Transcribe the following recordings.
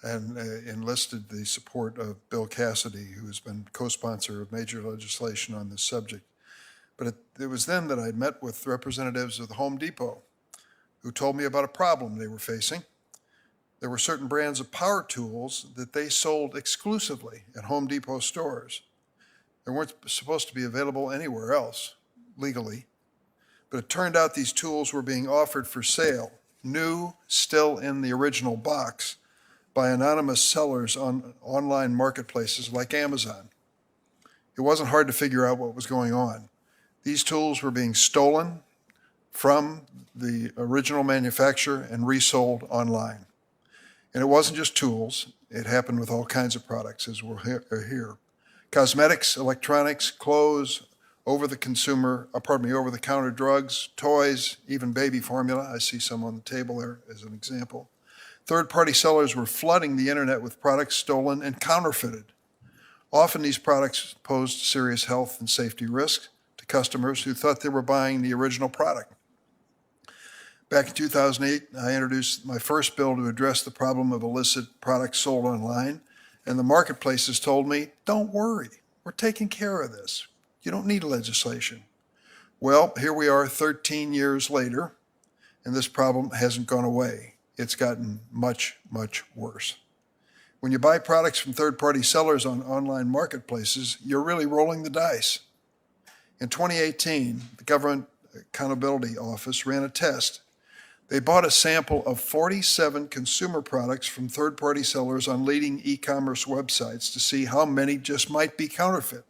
and enlisted the support of Bill Cassidy, who has been co-sponsor of major legislation on this subject. But it was then that I met with representatives of the Home Depot who told me about a problem they were facing. There were certain brands of power tools that they sold exclusively at Home Depot stores. They weren't supposed to be available anywhere else legally. But it turned out these tools were being offered for sale, new, still in the original box, by anonymous sellers on online marketplaces like Amazon. It wasn't hard to figure out what was going on. These tools were being stolen from the original manufacturer and resold online. And it wasn't just tools. It happened with all kinds of products, as we'll hear. Cosmetics, electronics, clothes, over-the-counter drugs, toys, even baby formula. I see some on the table there as an example. Third-party sellers were flooding the internet with products stolen and counterfeited. Often these products posed serious health and safety risks to customers who thought they were buying the original product. Back in 2008, I introduced my first bill to address the problem of illicit products sold online, and the marketplaces told me, don't worry, we're taking care of this. You don't need legislation. Well, here we are 13 years later, and this problem hasn't gone away. It's gotten much, much worse. When you buy products from third-party sellers on online marketplaces, you're really rolling the dice. In 2018, the Government Accountability Office ran a test. They bought a sample of 47 consumer products from third-party sellers on leading e-commerce websites to see how many just might be counterfeit.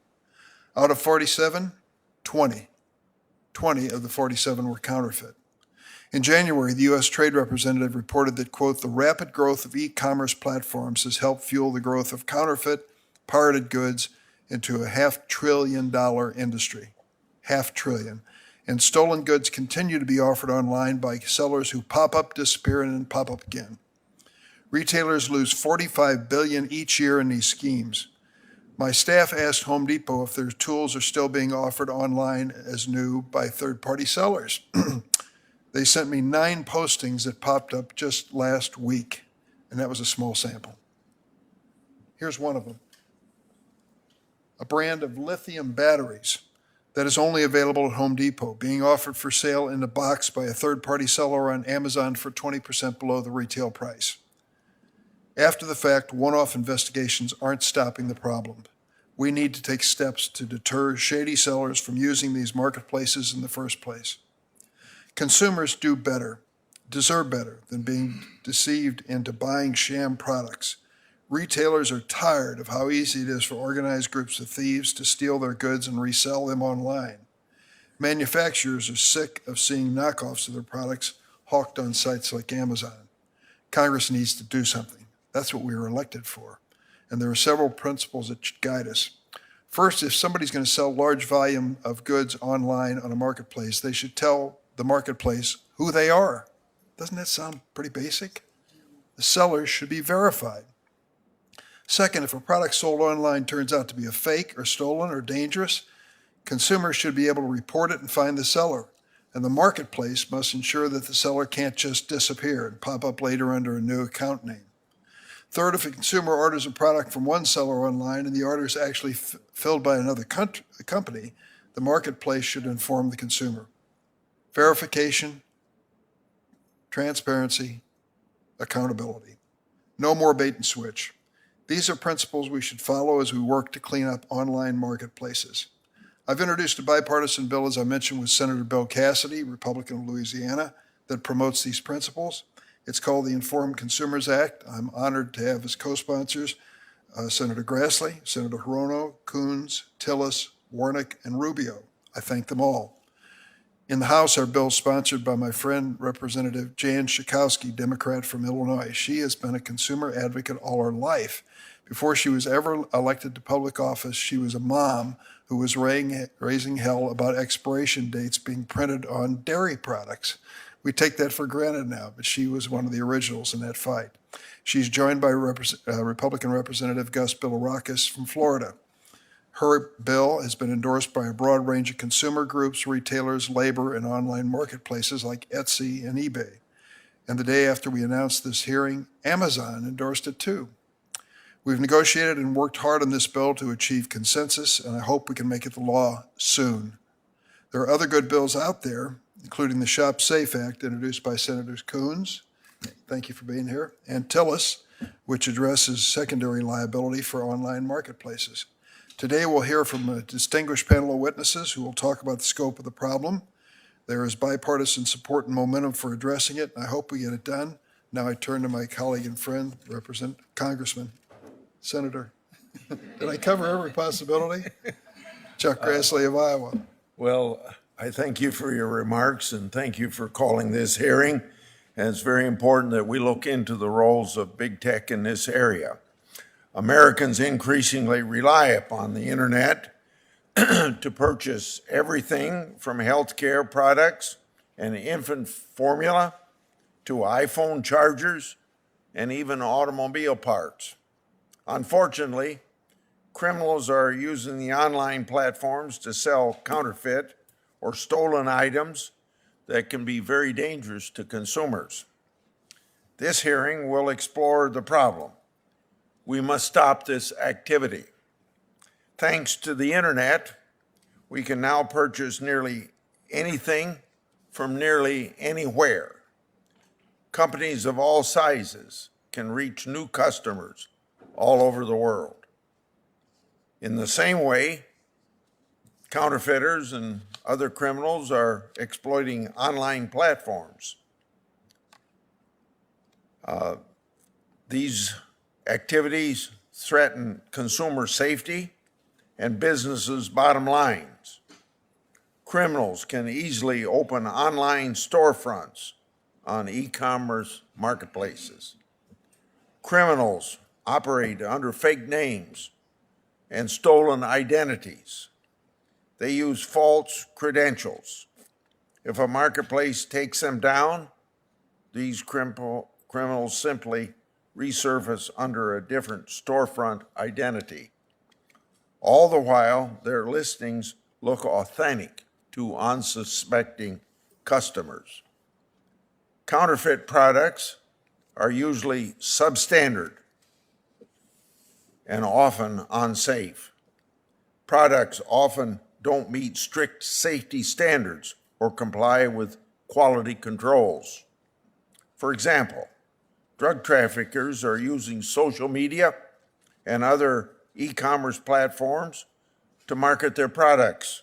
Out of 47, 20 of the 47 were counterfeit. In January, the U.S. Trade Representative reported that, quote, the rapid growth of e-commerce platforms has helped fuel the growth of counterfeit, pirated goods into a $500 billion industry. $500 billion. And stolen goods continue to be offered online by sellers who pop up, disappear, and then pop up again. Retailers lose $45 billion each year in these schemes. My staff asked Home Depot if their tools are still being offered online as new by third-party sellers. They sent me 9 postings that popped up just last week, and that was a small sample. Here's one of them. A brand of lithium batteries that is only available at Home Depot, being offered for sale in a box by a third-party seller on Amazon for 20% below the retail price. After the fact, one-off investigations aren't stopping the problem. We need to take steps to deter shady sellers from using these marketplaces in the first place. Consumers deserve better than being deceived into buying sham products. Retailers are tired of how easy it is for organized groups of thieves to steal their goods and resell them online. Manufacturers are sick of seeing knockoffs of their products hawked on sites like Amazon. Congress needs to do something. That's what we were elected for. And there are several principles that should guide us. First, if somebody's going to sell large volume of goods online on a marketplace, they should tell the marketplace who they are. Doesn't that sound pretty basic? The sellers should be verified. Second, if a product sold online turns out to be a fake or stolen or dangerous, consumers should be able to report it and find the seller. And the marketplace must ensure that the seller can't just disappear and pop up later under a new account name. Third, if a consumer orders a product from one seller online and the order is actually filled by another company, the marketplace should inform the consumer. Verification, transparency, accountability. No more bait and switch. These are principles we should follow as we work to clean up online marketplaces. I've introduced a bipartisan bill, as I mentioned, with Senator Bill Cassidy, Republican of Louisiana, that promotes these principles. It's called the Informed Consumers Act. I'm honored to have as co-sponsors Senator Grassley, Senator Hirono, Coons, Tillis, Warnock, and Rubio. I thank them all. In the House, our bill is sponsored by my friend, Representative Jan Schakowsky, Democrat from Illinois. She has been a consumer advocate all her life. Before she was ever elected to public office, she was a mom who was raising hell about expiration dates being printed on dairy products. We take that for granted now, but she was one of the originals in that fight. She's joined by Republican Representative Gus Bilirakis from Florida. Her bill has been endorsed by a broad range of consumer groups, retailers, labor, and online marketplaces like Etsy and eBay. And the day after we announced this hearing, Amazon endorsed it too. We've negotiated and worked hard on this bill to achieve consensus, and I hope we can make it the law soon. There are other good bills out there, including the Shop Safe Act introduced by Senators Coons, thank you for being here, and Tillis, which addresses secondary liability for online marketplaces. Today we'll hear from a distinguished panel of witnesses who will talk about the scope of the problem. There is bipartisan support and momentum for addressing it, and I hope we get it done. Now I turn to my colleague and friend, Congressman, Senator. Did I cover every possibility? Chuck Grassley of Iowa. Well, I thank you for your remarks and thank you for calling this hearing. And it's very important that we look into the roles of big tech in this area. Americans increasingly rely upon the internet to purchase everything from healthcare products and infant formula to iPhone chargers and even automobile parts. Unfortunately, criminals are using the online platforms to sell counterfeit or stolen items that can be very dangerous to consumers. This hearing will explore the problem. We must stop this activity. Thanks to the internet, we can now purchase nearly anything from nearly anywhere. Companies of all sizes can reach new customers all over the world. In the same way, counterfeiters and other criminals are exploiting online platforms. These activities threaten consumer safety and businesses' bottom lines. Criminals can easily open online storefronts on e-commerce marketplaces. Criminals operate under fake names and stolen identities. They use false credentials. If a marketplace takes them down, these criminals simply resurface under a different storefront identity. All the while, their listings look authentic to unsuspecting customers. Counterfeit products are usually substandard and often unsafe. Products often don't meet strict safety standards or comply with quality controls. For example, drug traffickers are using social media and other e-commerce platforms to market their products.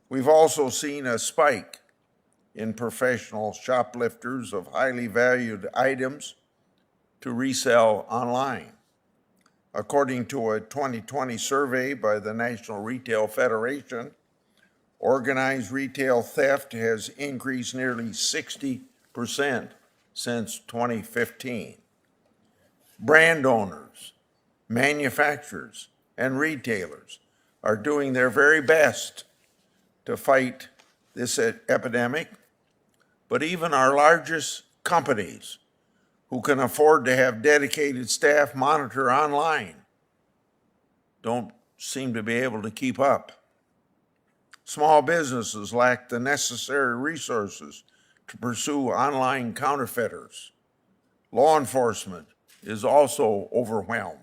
We've also seen a spike in professional shoplifters of highly valued items to resell online. According to a 2020 survey by the National Retail Federation, organized retail theft has increased nearly 60% since 2015. Brand owners, manufacturers, and retailers are doing their very best to fight this epidemic, but even our largest companies who can afford to have dedicated staff monitor online don't seem to be able to keep up. Small businesses lack the necessary resources to pursue online counterfeiters. Law enforcement is also overwhelmed.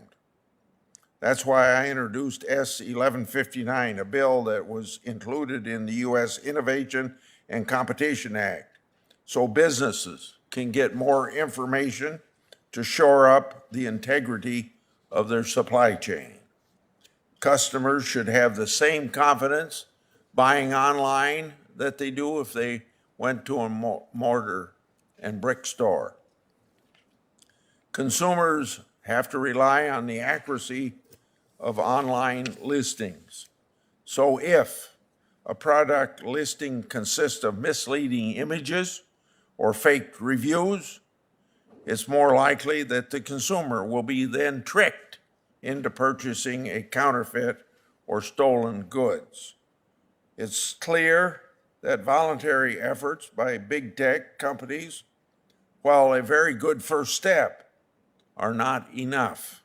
That's why I introduced S. 1159, a bill that was included in the U.S. Innovation and Competition Act, so businesses can get more information to shore up the integrity of their supply chain. Customers should have the same confidence buying online that they do if they went to a mortar and brick store. Consumers have to rely on the accuracy of online listings. So if a product listing consists of misleading images or fake reviews, it's more likely that the consumer will be then tricked into purchasing a counterfeit or stolen goods. It's clear that voluntary efforts by big tech companies, while a very good first step, are not enough.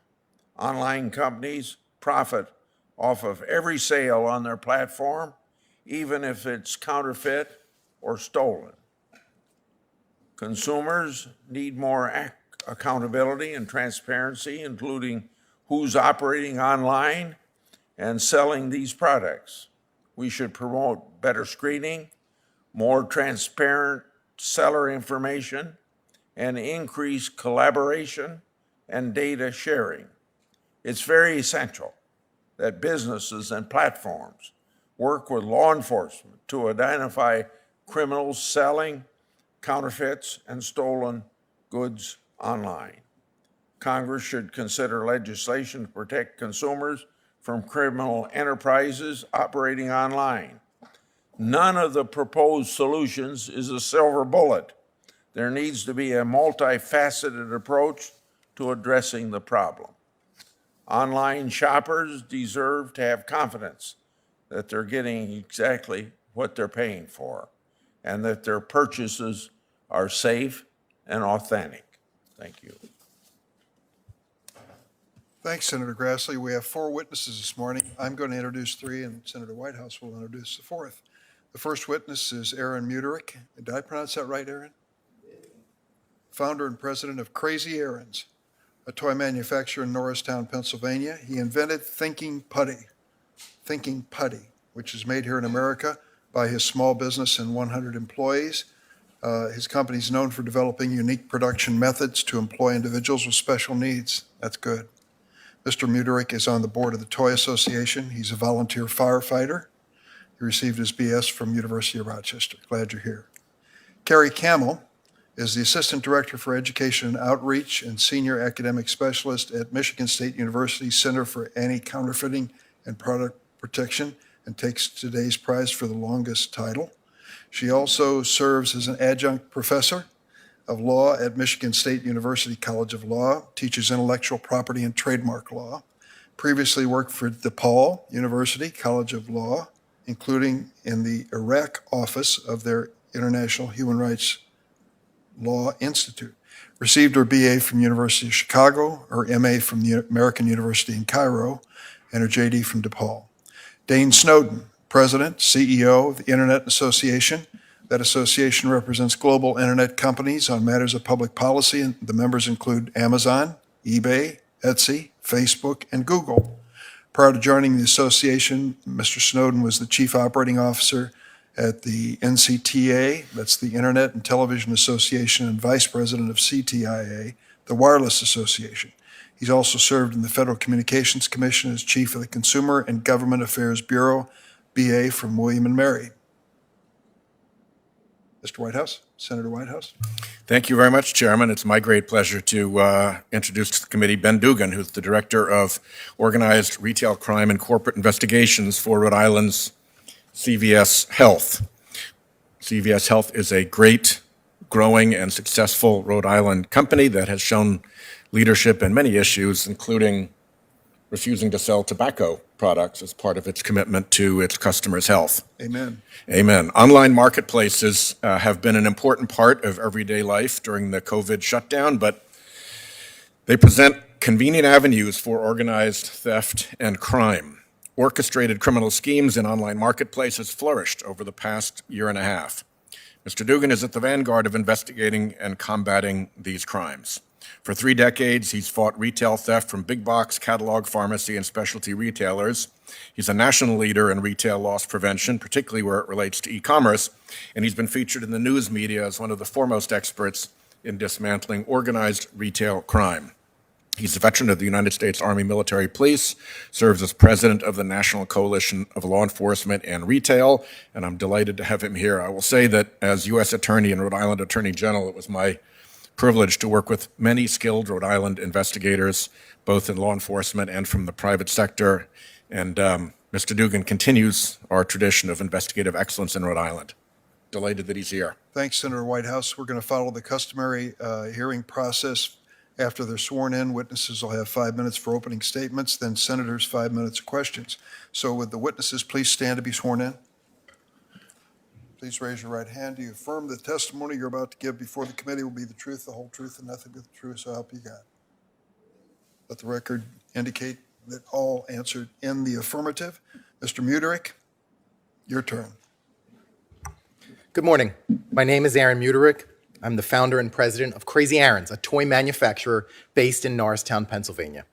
Online companies profit off of every sale on their platform, even if it's counterfeit or stolen. Consumers need more accountability and transparency, including who's operating online and selling these products. We should promote better screening, more transparent seller information, and increase collaboration and data sharing. It's very essential that businesses and platforms work with law enforcement to identify criminals selling counterfeits and stolen goods online. Congress should consider legislation to protect consumers from criminal enterprises operating online. None of the proposed solutions is a silver bullet. There needs to be a multifaceted approach to addressing the problem. Online shoppers deserve to have confidence that they're getting exactly what they're paying for and that their purchases are safe and authentic. Thank you. Thanks, Senator Grassley. We have 4 witnesses this morning. I'm going to introduce 3, and Senator Whitehouse will introduce the 4th. The first witness is Aaron Muterick. Did I pronounce that right, Aaron? Founder and president of Crazy Aaron's, a toy manufacturer in Norristown, Pennsylvania. He invented Thinking Putty, which is made here in America by his small business and 100 employees. His company is known for developing unique production methods to employ individuals with special needs. That's good. Mr. Muterick is on the board of the Toy Association. He's a volunteer firefighter. He received his BS from University of Rochester. Glad you're here. Carrie Camel is the Assistant Director for Education and Outreach and Senior Academic Specialist at Michigan State University Center for Anti-Counterfeiting and Product Protection, and takes today's prize for the longest title. She also serves as an adjunct professor of law at Michigan State University College of Law, teaches intellectual property and trademark law, previously worked for DePaul University College of Law, including in the Iraq office of their International Human Rights Law Institute. Received her BA from University of Chicago, her MA from the American University in Cairo, and her JD from DePaul. Dane Snowden, President, CEO of the Internet Association. That association represents global internet companies on matters of public policy, and the members include Amazon, eBay, Etsy, Facebook, and Google. Prior to joining the association, Mr. Snowden was the chief operating officer at the NCTA, that's the Internet and Television Association, and vice president of CTIA, the Wireless Association. He's also served in the Federal Communications Commission as chief of the Consumer and Government Affairs Bureau, BA from William & Mary. Mr. Whitehouse, Senator Whitehouse. Thank you very much, Chairman. It's my great pleasure to introduce to the committee Ben Dugan, who's the Director of Organized Retail Crime and Corporate Investigations for Rhode Island's CVS Health. CVS Health is a great, growing, and successful Rhode Island company that has shown leadership in many issues, including refusing to sell tobacco products as part of its commitment to its customers' health. Amen. Amen. Online marketplaces have been an important part of everyday life during the COVID shutdown, but they present convenient avenues for organized theft and crime. Orchestrated criminal schemes in online marketplaces flourished over the past year and a half. Mr. Dugan is at the vanguard of investigating and combating these crimes. For 3 decades, he's fought retail theft from big box, catalog, pharmacy, and specialty retailers. He's a national leader in retail loss prevention, particularly where it relates to e-commerce, and he's been featured in the news media as one of the foremost experts in dismantling organized retail crime. He's a veteran of the United States Army Military Police, serves as president of the National Coalition of Law Enforcement and Retail, and I'm delighted to have him here. I will say that as U.S. Attorney and Rhode Island Attorney General, it was my privilege to work with many skilled Rhode Island investigators, both in law enforcement and from the private sector. And Mr. Dugan continues our tradition of investigative excellence in Rhode Island. Delighted that he's here. Thanks, Senator Whitehouse. We're going to follow the customary hearing process. After they're sworn in, witnesses will have 5 minutes for opening statements, then senators 5 minutes of questions. So would the witnesses please stand to be sworn in? Please raise your right hand. Do you affirm the testimony you're about to give before the committee will be the truth, the whole truth, and nothing but the truth, so help you God? Let the record indicate that all answered in the affirmative. Mr. Muterick, your turn. Good morning. My name is Aaron Muterick. I'm the founder and president of Crazy Aaron's, a toy manufacturer based in Norristown, Pennsylvania.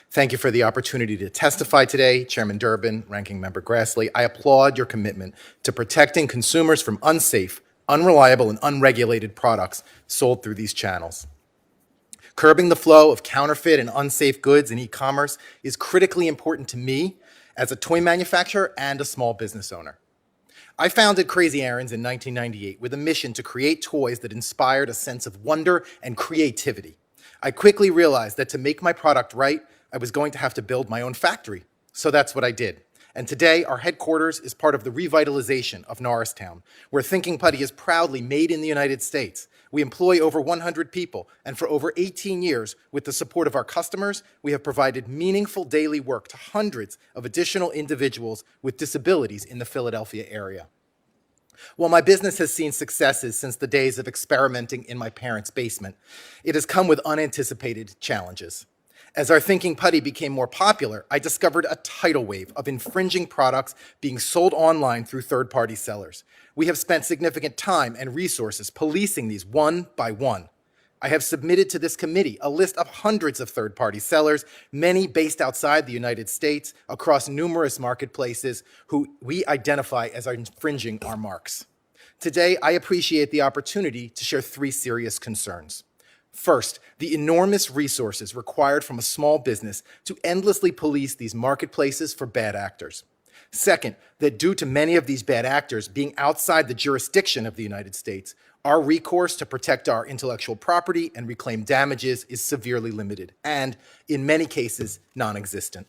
Thank you for the opportunity to testify today, Chairman Durbin, Ranking Member Grassley. I applaud your commitment to protecting consumers from unsafe, unreliable, and unregulated products sold through these channels. Curbing the flow of counterfeit and unsafe goods in e-commerce is critically important to me as a toy manufacturer and a small business owner. I founded Crazy Aaron's in 1998 with a mission to create toys that inspired a sense of wonder and creativity. I quickly realized that to make my product right, I was going to have to build my own factory. So that's what I did. And today, our headquarters is part of the revitalization of Norristown, where Thinking Putty is proudly made in the United States. We employ over 100 people, and for over 18 years, with the support of our customers, we have provided meaningful daily work to hundreds of additional individuals with disabilities in the Philadelphia area. While my business has seen successes since the days of experimenting in my parents' basement, it has come with unanticipated challenges. As our Thinking Putty became more popular, I discovered a tidal wave of infringing products being sold online through third-party sellers. We have spent significant time and resources policing these one by one. I have submitted to this committee a list of hundreds of third-party sellers, many based outside the United States, across numerous marketplaces, who we identify as infringing our marks. Today, I appreciate the opportunity to share three serious concerns. First, the enormous resources required from a small business to endlessly police these marketplaces for bad actors. Second, that due to many of these bad actors being outside the jurisdiction of the United States, our recourse to protect our intellectual property and reclaim damages is severely limited and, in many cases, non-existent.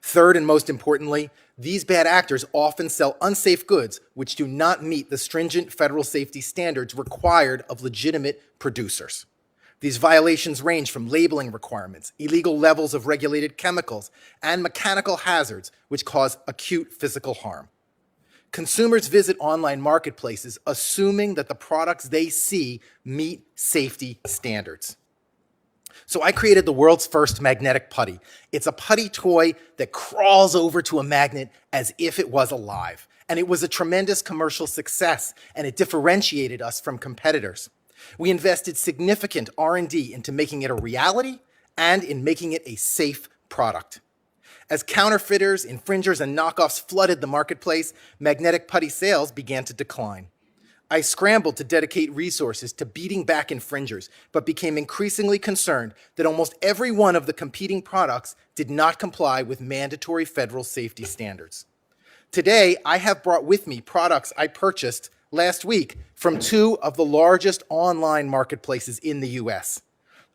Third, and most importantly, these bad actors often sell unsafe goods which do not meet the stringent federal safety standards required of legitimate producers. These violations range from labeling requirements, illegal levels of regulated chemicals, and mechanical hazards which cause acute physical harm. Consumers visit online marketplaces assuming that the products they see meet safety standards. So I created the world's first magnetic putty. It's a putty toy that crawls over to a magnet as if it was alive. And it was a tremendous commercial success, and it differentiated us from competitors. We invested significant R&D into making it a reality and in making it a safe product. As counterfeiters, infringers, and knockoffs flooded the marketplace, magnetic putty sales began to decline. I scrambled to dedicate resources to beating back infringers, but became increasingly concerned that almost every one of the competing products did not comply with mandatory federal safety standards. Today, I have brought with me products I purchased last week from two of the largest online marketplaces in the US.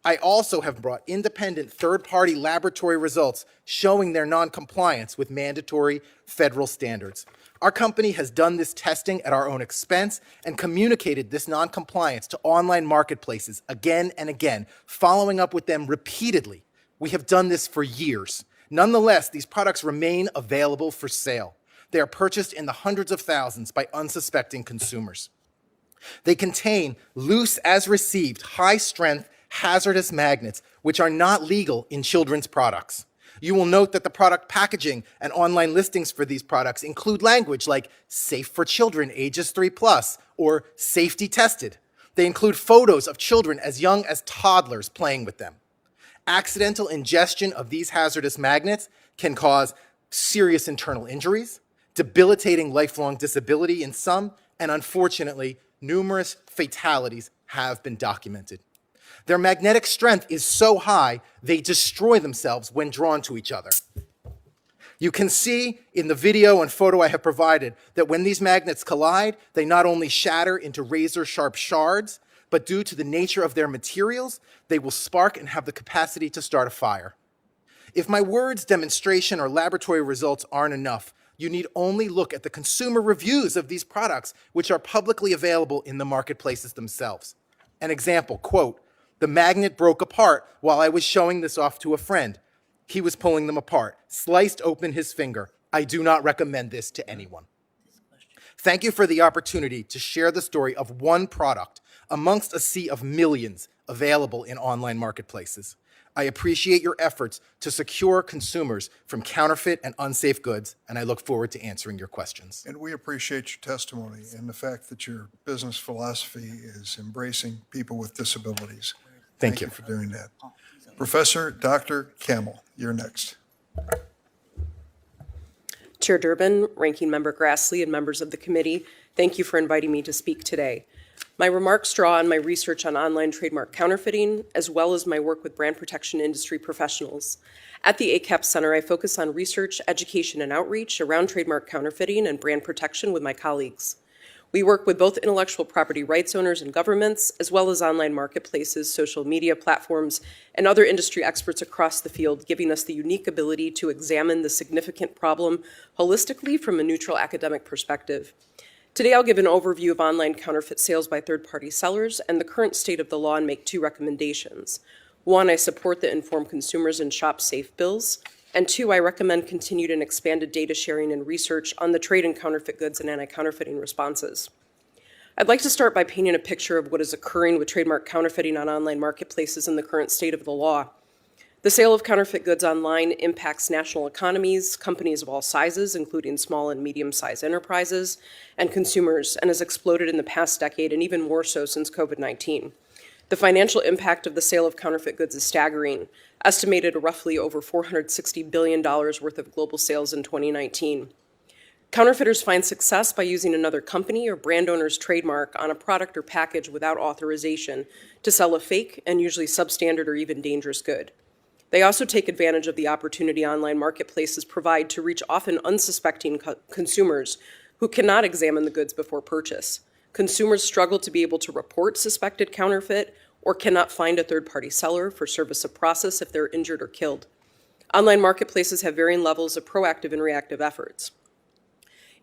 I also have brought independent third-party laboratory results showing their non-compliance with mandatory federal standards. Our company has done this testing at our own expense and communicated this non-compliance to online marketplaces again and again, following up with them repeatedly. We have done this for years. Nonetheless, these products remain available for sale. They are purchased in the hundreds of thousands by unsuspecting consumers. They contain loose as received, high-strength, hazardous magnets, which are not legal in children's products. You will note that the product packaging and online listings for these products include language like safe for children ages 3+ or safety tested. They include photos of children as young as toddlers playing with them. Accidental ingestion of these hazardous magnets can cause serious internal injuries, debilitating lifelong disability in some, and unfortunately, numerous fatalities have been documented. Their magnetic strength is so high, they destroy themselves when drawn to each other. You can see in the video and photo I have provided that when these magnets collide, they not only shatter into razor-sharp shards, but due to the nature of their materials, they will spark and have the capacity to start a fire. If my words, demonstration, or laboratory results aren't enough, you need only look at the consumer reviews of these products, which are publicly available in the marketplaces themselves. An example, quote, "The magnet broke apart while I was showing this off to a friend. He was pulling them apart, sliced open his finger. I do not recommend this to anyone." Thank you for the opportunity to share the story of one product amongst a sea of millions available in online marketplaces. I appreciate your efforts to secure consumers from counterfeit and unsafe goods, and I look forward to answering your questions. And we appreciate your testimony and the fact that your business philosophy is embracing people with disabilities. Thank you. For doing that. Professor Dr. Camel, you're next. Chair Durbin, Ranking Member Grassley, and members of the committee, thank you for inviting me to speak today. My remarks draw on my research on online trademark counterfeiting, as well as my work with brand protection industry professionals. At the ACAP Center, I focus on research, education, and outreach around trademark counterfeiting and brand protection with my colleagues. We work with both intellectual property rights owners and governments, as well as online marketplaces, social media platforms, and other industry experts across the field, giving us the unique ability to examine the significant problem holistically from a neutral academic perspective. Today, I'll give an overview of online counterfeit sales by third-party sellers and the current state of the law and make two recommendations. One, I support the Inform Consumers and Shop Safe bills. And two, I recommend continued and expanded data sharing and research on the trade in counterfeit goods and anti-counterfeiting responses. I'd like to start by painting a picture of what is occurring with trademark counterfeiting on online marketplaces in the current state of the law. The sale of counterfeit goods online impacts national economies, companies of all sizes, including small and medium-sized enterprises, and consumers, and has exploded in the past decade and even more so since COVID-19. The financial impact of the sale of counterfeit goods is staggering, estimated at roughly over $460 billion worth of global sales in 2019. Counterfeiters find success by using another company or brand owner's trademark on a product or package without authorization to sell a fake and usually substandard or even dangerous good. They also take advantage of the opportunity online marketplaces provide to reach often unsuspecting consumers who cannot examine the goods before purchase. Consumers struggle to be able to report suspected counterfeit or cannot find a third-party seller for service of process if they're injured or killed. Online marketplaces have varying levels of proactive and reactive efforts.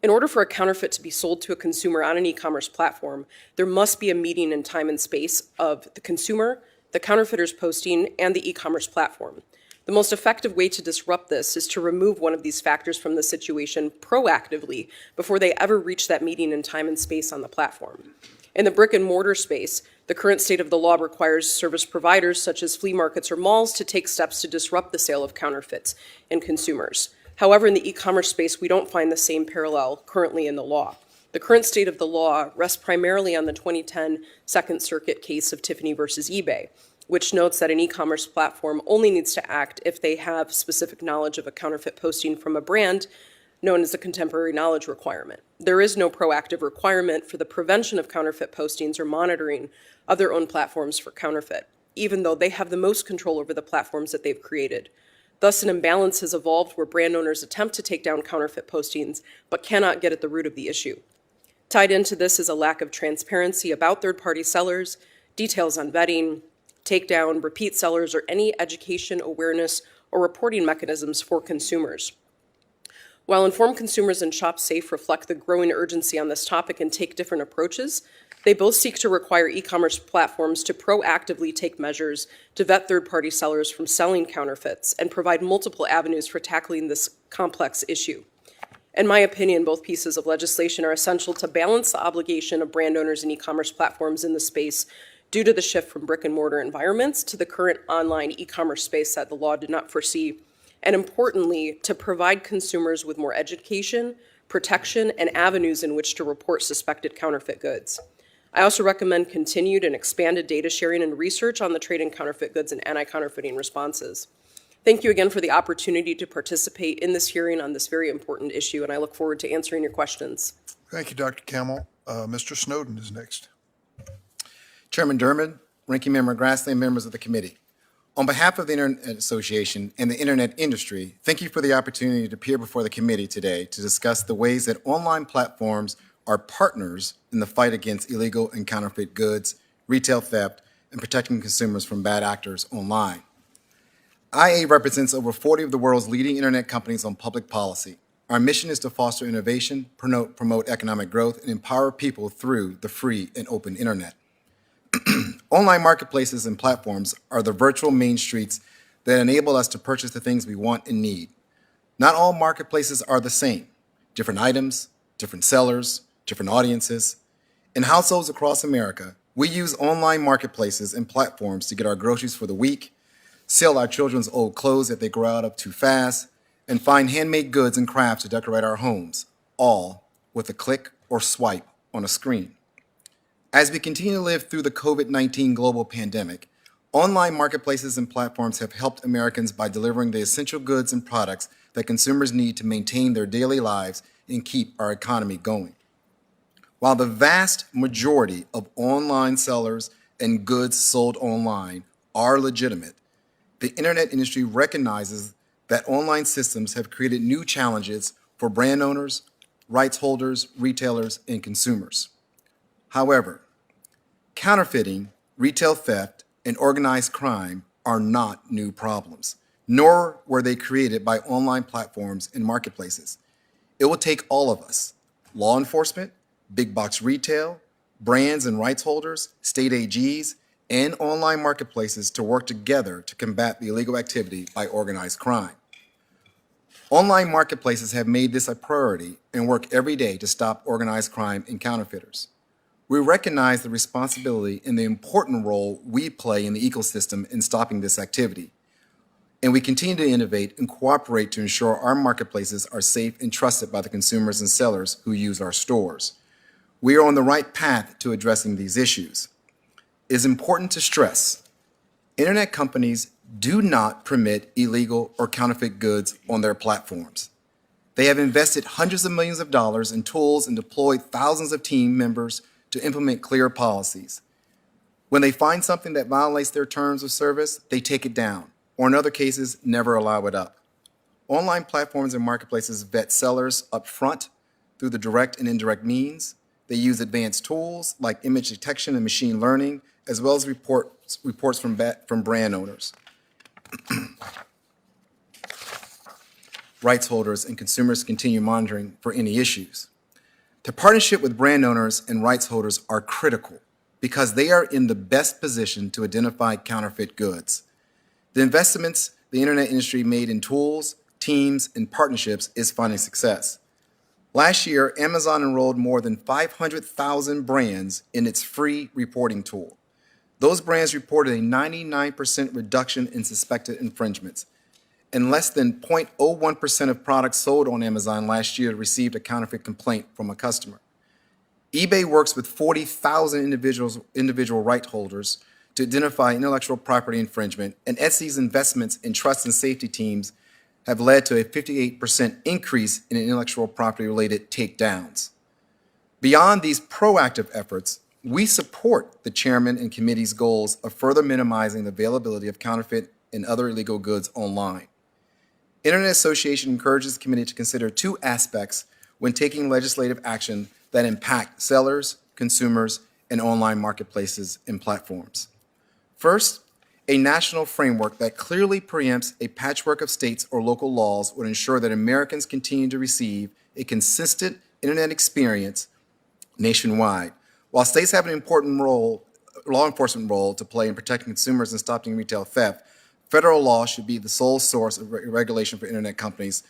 In order for a counterfeit to be sold to a consumer on an e-commerce platform, there must be a meeting in time and space of the consumer, the counterfeiter's posting, and the e-commerce platform. The most effective way to disrupt this is to remove one of these factors from the situation proactively before they ever reach that meeting in time and space on the platform. In the brick and mortar space, the current state of the law requires service providers such as flea markets or malls to take steps to disrupt the sale of counterfeits and consumers. However, in the e-commerce space, we don't find the same parallel currently in the law. The current state of the law rests primarily on the 2010 Second Circuit case of Tiffany versus eBay, which notes that an e-commerce platform only needs to act if they have specific knowledge of a counterfeit posting from a brand known as the contemporary knowledge requirement. There is no proactive requirement for the prevention of counterfeit postings or monitoring of their own platforms for counterfeit, even though they have the most control over the platforms that they've created. Thus, an imbalance has evolved where brand owners attempt to take down counterfeit postings, but cannot get at the root of the issue. Tied into this is a lack of transparency about third-party sellers, details on vetting, takedown, repeat sellers, or any education, awareness, or reporting mechanisms for consumers. While Informed Consumers and Shop Safe reflect the growing urgency on this topic and take different approaches, they both seek to require e-commerce platforms to proactively take measures to vet third-party sellers from selling counterfeits and provide multiple avenues for tackling this complex issue. In my opinion, both pieces of legislation are essential to balance the obligation of brand owners and e-commerce platforms in the space due to the shift from brick and mortar environments to the current online e-commerce space that the law did not foresee, and importantly, to provide consumers with more education, protection, and avenues in which to report suspected counterfeit goods. I also recommend continued and expanded data sharing and research on the trade in counterfeit goods and anti-counterfeiting responses. Thank you again for the opportunity to participate in this hearing on this very important issue, and I look forward to answering your questions. Thank you, Dr. Camel. Mr. Snowden is next. Chairman Durbin, Ranking Member Grassley, and members of the committee. On behalf of the Internet Association and the Internet industry, thank you for the opportunity to appear before the committee today to discuss the ways that online platforms are partners in the fight against illegal and counterfeit goods, retail theft, and protecting consumers from bad actors online. IA represents over 40 of the world's leading Internet companies on public policy. Our mission is to foster innovation, promote economic growth, and empower people through the free and open Internet. Online marketplaces and platforms are the virtual main streets that enable us to purchase the things we want and need. Not all marketplaces are the same. Different items, different sellers, different audiences. In households across America, we use online marketplaces and platforms to get our groceries for the week, sell our children's old clothes that they grow out of too fast, and find handmade goods and crafts to decorate our homes, all with a click or swipe on a screen. As we continue to live through the COVID-19 global pandemic, online marketplaces and platforms have helped Americans by delivering the essential goods and products that consumers need to maintain their daily lives and keep our economy going. While the vast majority of online sellers and goods sold online are legitimate, the internet industry recognizes that online systems have created new challenges for brand owners, rights holders, retailers, and consumers. However, counterfeiting, retail theft, and organized crime are not new problems, nor were they created by online platforms and marketplaces. It will take all of us, law enforcement, big box retail, brands and rights holders, state AGs, and online marketplaces to work together to combat the illegal activity by organized crime. Online marketplaces have made this a priority and work every day to stop organized crime and counterfeiters. We recognize the responsibility and the important role we play in the ecosystem in stopping this activity. And we continue to innovate and cooperate to ensure our marketplaces are safe and trusted by the consumers and sellers who use our stores. We are on the right path to addressing these issues. It is important to stress, internet companies do not permit illegal or counterfeit goods on their platforms. They have invested hundreds of millions of dollars in tools and deployed thousands of team members to implement clear policies. When they find something that violates their terms of service, they take it down, or in other cases, never allow it up. Online platforms and marketplaces vet sellers up front through the direct and indirect means. They use advanced tools like image detection and machine learning, as well as reports from brand owners, rights holders, and consumers continue monitoring for any issues. The partnership with brand owners and rights holders are critical because they are in the best position to identify counterfeit goods. The investments the internet industry made in tools, teams, and partnerships is finding success. Last year, Amazon enrolled more than 500,000 brands in its free reporting tool. Those brands reported a 99% reduction in suspected infringements, and less than 0.01% of products sold on Amazon last year received a counterfeit complaint from a customer. eBay works with 40,000 individual right holders to identify intellectual property infringement, and Etsy's investments in trust and safety teams have led to a 58% increase in intellectual property-related takedowns. Beyond these proactive efforts, we support the chairman and committee's goals of further minimizing the availability of counterfeit and other illegal goods online. Internet Association encourages the committee to consider two aspects when taking legislative action that impact sellers, consumers, and online marketplaces and platforms. First, a national framework that clearly preempts a patchwork of states or local laws would ensure that Americans continue to receive a consistent internet experience nationwide. While states have an important law enforcement role to play in protecting consumers and stopping retail theft, federal law should be the sole source of regulation for internet companies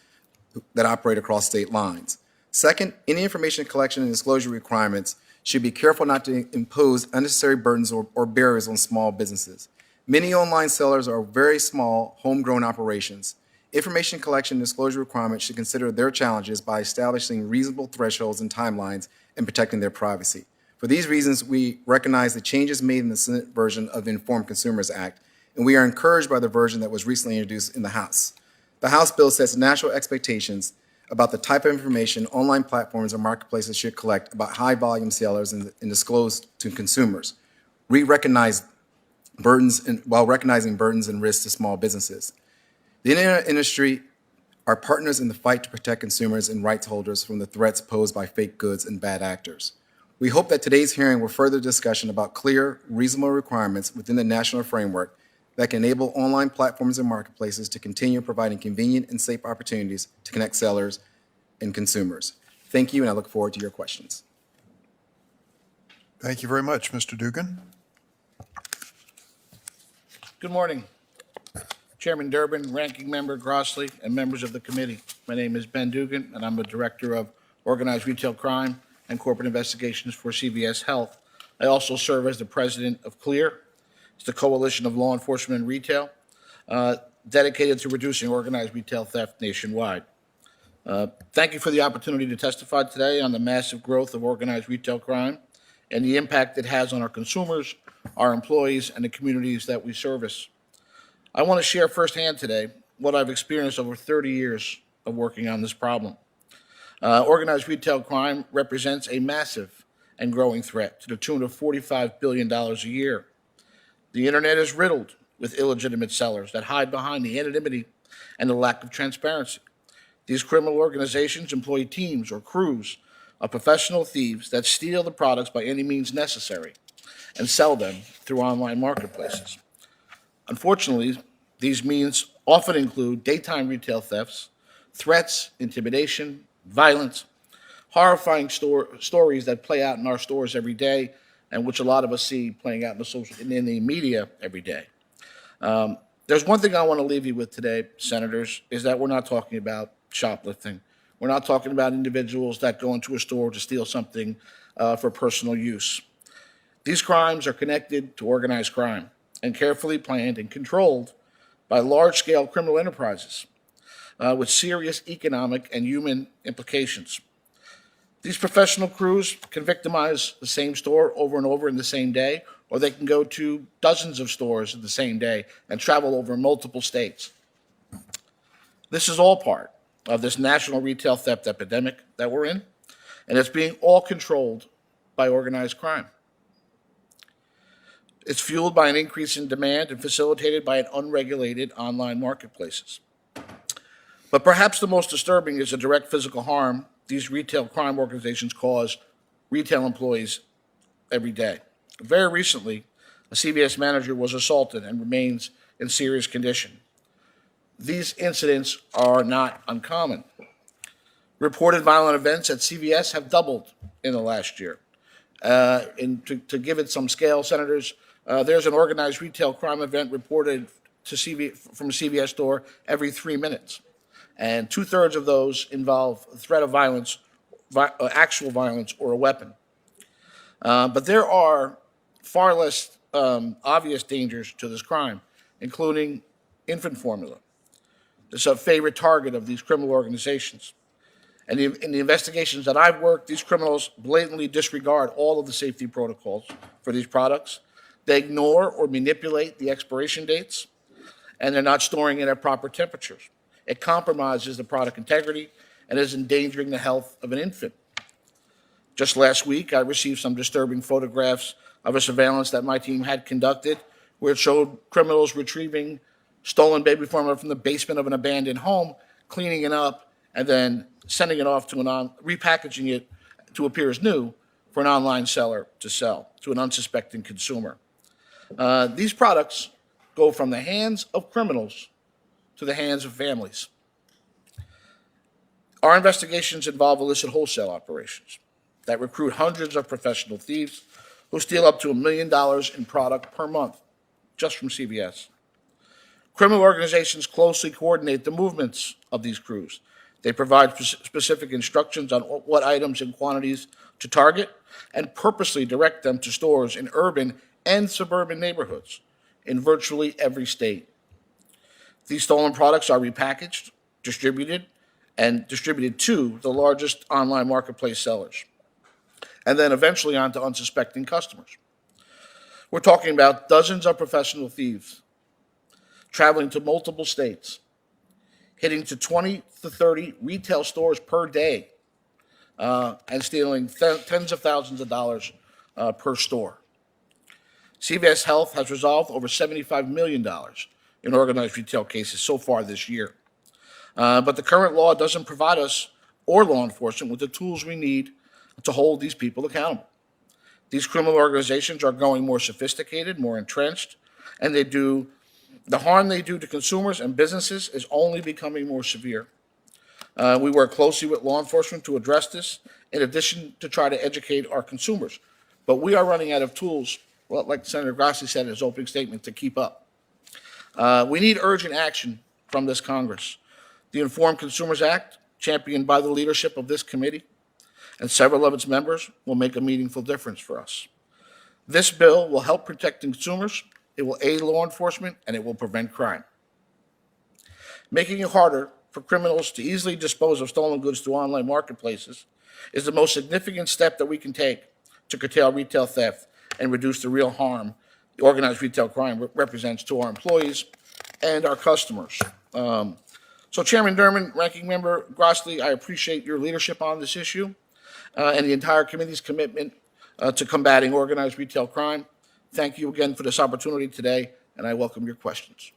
that operate across state lines. Second, any information collection and disclosure requirements should be careful not to impose unnecessary burdens or barriers on small businesses. Many online sellers are very small, homegrown operations. Information collection and disclosure requirements should consider their challenges by establishing reasonable thresholds and timelines and protecting their privacy. For these reasons, we recognize the changes made in the Senate version of the Informed Consumers Act, and we are encouraged by the version that was recently introduced in the House. The House bill sets national expectations about the type of information online platforms or marketplaces should collect about high-volume sellers and disclose to consumers. We recognize while recognizing burdens and risks to small businesses. The internet industry are partners in the fight to protect consumers and rights holders from the threats posed by fake goods and bad actors. We hope that today's hearing will further discussion about clear, reasonable requirements within the national framework that can enable online platforms and marketplaces to continue providing convenient and safe opportunities to connect sellers and consumers. Thank you, and I look forward to your questions. Thank you very much, Mr. Dugan. Good morning, Chairman Durbin, Ranking Member Grossley, and members of the committee. My name is Ben Dugan, and I'm the Director of Organized Retail Crime and Corporate Investigations for CVS Health. I also serve as the President of CLEAR. It's the Coalition of Law Enforcement and Retail. dedicated to reducing organized retail theft nationwide. Thank you for the opportunity to testify today on the massive growth of organized retail crime and the impact it has on our consumers, our employees, and the communities that we service. I want to share firsthand today what I've experienced over 30 years of working on this problem. Organized retail crime represents a massive and growing threat to the tune of $45 billion a year. The internet is riddled with illegitimate sellers that hide behind the anonymity and the lack of transparency. These criminal organizations employ teams or crews of professional thieves that steal the products by any means necessary and sell them through online marketplaces. Unfortunately, these means often include daytime retail thefts, threats, intimidation, violence, horrifying stories that play out in our stores every day and which a lot of us see playing out in the media every day. There's one thing I want to leave you with today, Senators, is that we're not talking about shoplifting. We're not talking about individuals that go into a store to steal something for personal use. These crimes are connected to organized crime and carefully planned and controlled by large-scale criminal enterprises with serious economic and human implications. These professional crews can victimize the same store over and over in the same day, or they can go to dozens of stores in the same day and travel over multiple states. This is all part of this national retail theft epidemic that we're in, and it's being all controlled by organized crime. It's fueled by an increase in demand and facilitated by an unregulated online marketplaces. But perhaps the most disturbing is the direct physical harm these retail crime organizations cause retail employees every day. Very recently, a CVS manager was assaulted and remains in serious condition. These incidents are not uncommon. Reported violent events at CVS have doubled in the last year. To give it some scale, Senators, there's an organized retail crime event reported from a CVS store every 3 minutes. And 2/3 of those involve a threat of violence, actual violence, or a weapon. But there are far less obvious dangers to this crime, including infant formula. It's a favorite target of these criminal organizations. And in the investigations that I've worked, these criminals blatantly disregard all of the safety protocols for these products. They ignore or manipulate the expiration dates, and they're not storing it at proper temperatures. It compromises the product integrity and is endangering the health of an infant. Just last week, I received some disturbing photographs of a surveillance that my team had conducted where it showed criminals retrieving stolen baby formula from the basement of an abandoned home, cleaning it up, and then sending it off to repackaging it to appear as new for an online seller to sell to an unsuspecting consumer. These products go from the hands of criminals to the hands of families. Our investigations involve illicit wholesale operations that recruit hundreds of professional thieves who steal up to $1 million in product per month just from CVS. Criminal organizations closely coordinate the movements of these crews. They provide specific instructions on what items and quantities to target and purposely direct them to stores in urban and suburban neighborhoods in virtually every state. These stolen products are repackaged, distributed to the largest online marketplace sellers, and then eventually onto unsuspecting customers. We're talking about dozens of professional thieves traveling to multiple states, hitting to 20 to 30 retail stores per day, and stealing tens of thousands of dollars per store. CVS Health has resolved over $75 million in organized retail cases so far this year. But the current law doesn't provide us or law enforcement with the tools we need to hold these people accountable. These criminal organizations are growing more sophisticated, more entrenched, and the harm they do to consumers and businesses is only becoming more severe. We work closely with law enforcement to address this, in addition to try to educate our consumers. But we are running out of tools, well, like Senator Grassley said in his opening statement, to keep up. We need urgent action from this Congress. The Informed Consumers Act, championed by the leadership of this committee and several of its members, will make a meaningful difference for us. This bill will help protect consumers, it will aid law enforcement, and it will prevent crime. Making it harder for criminals to easily dispose of stolen goods through online marketplaces is the most significant step that we can take to curtail retail theft and reduce the real harm the organized retail crime represents to our employees and our customers. So Chairman Durbin, Ranking Member Grassley, I appreciate your leadership on this issue and the entire committee's commitment to combating organized retail crime. Thank you again for this opportunity today, and I welcome your questions.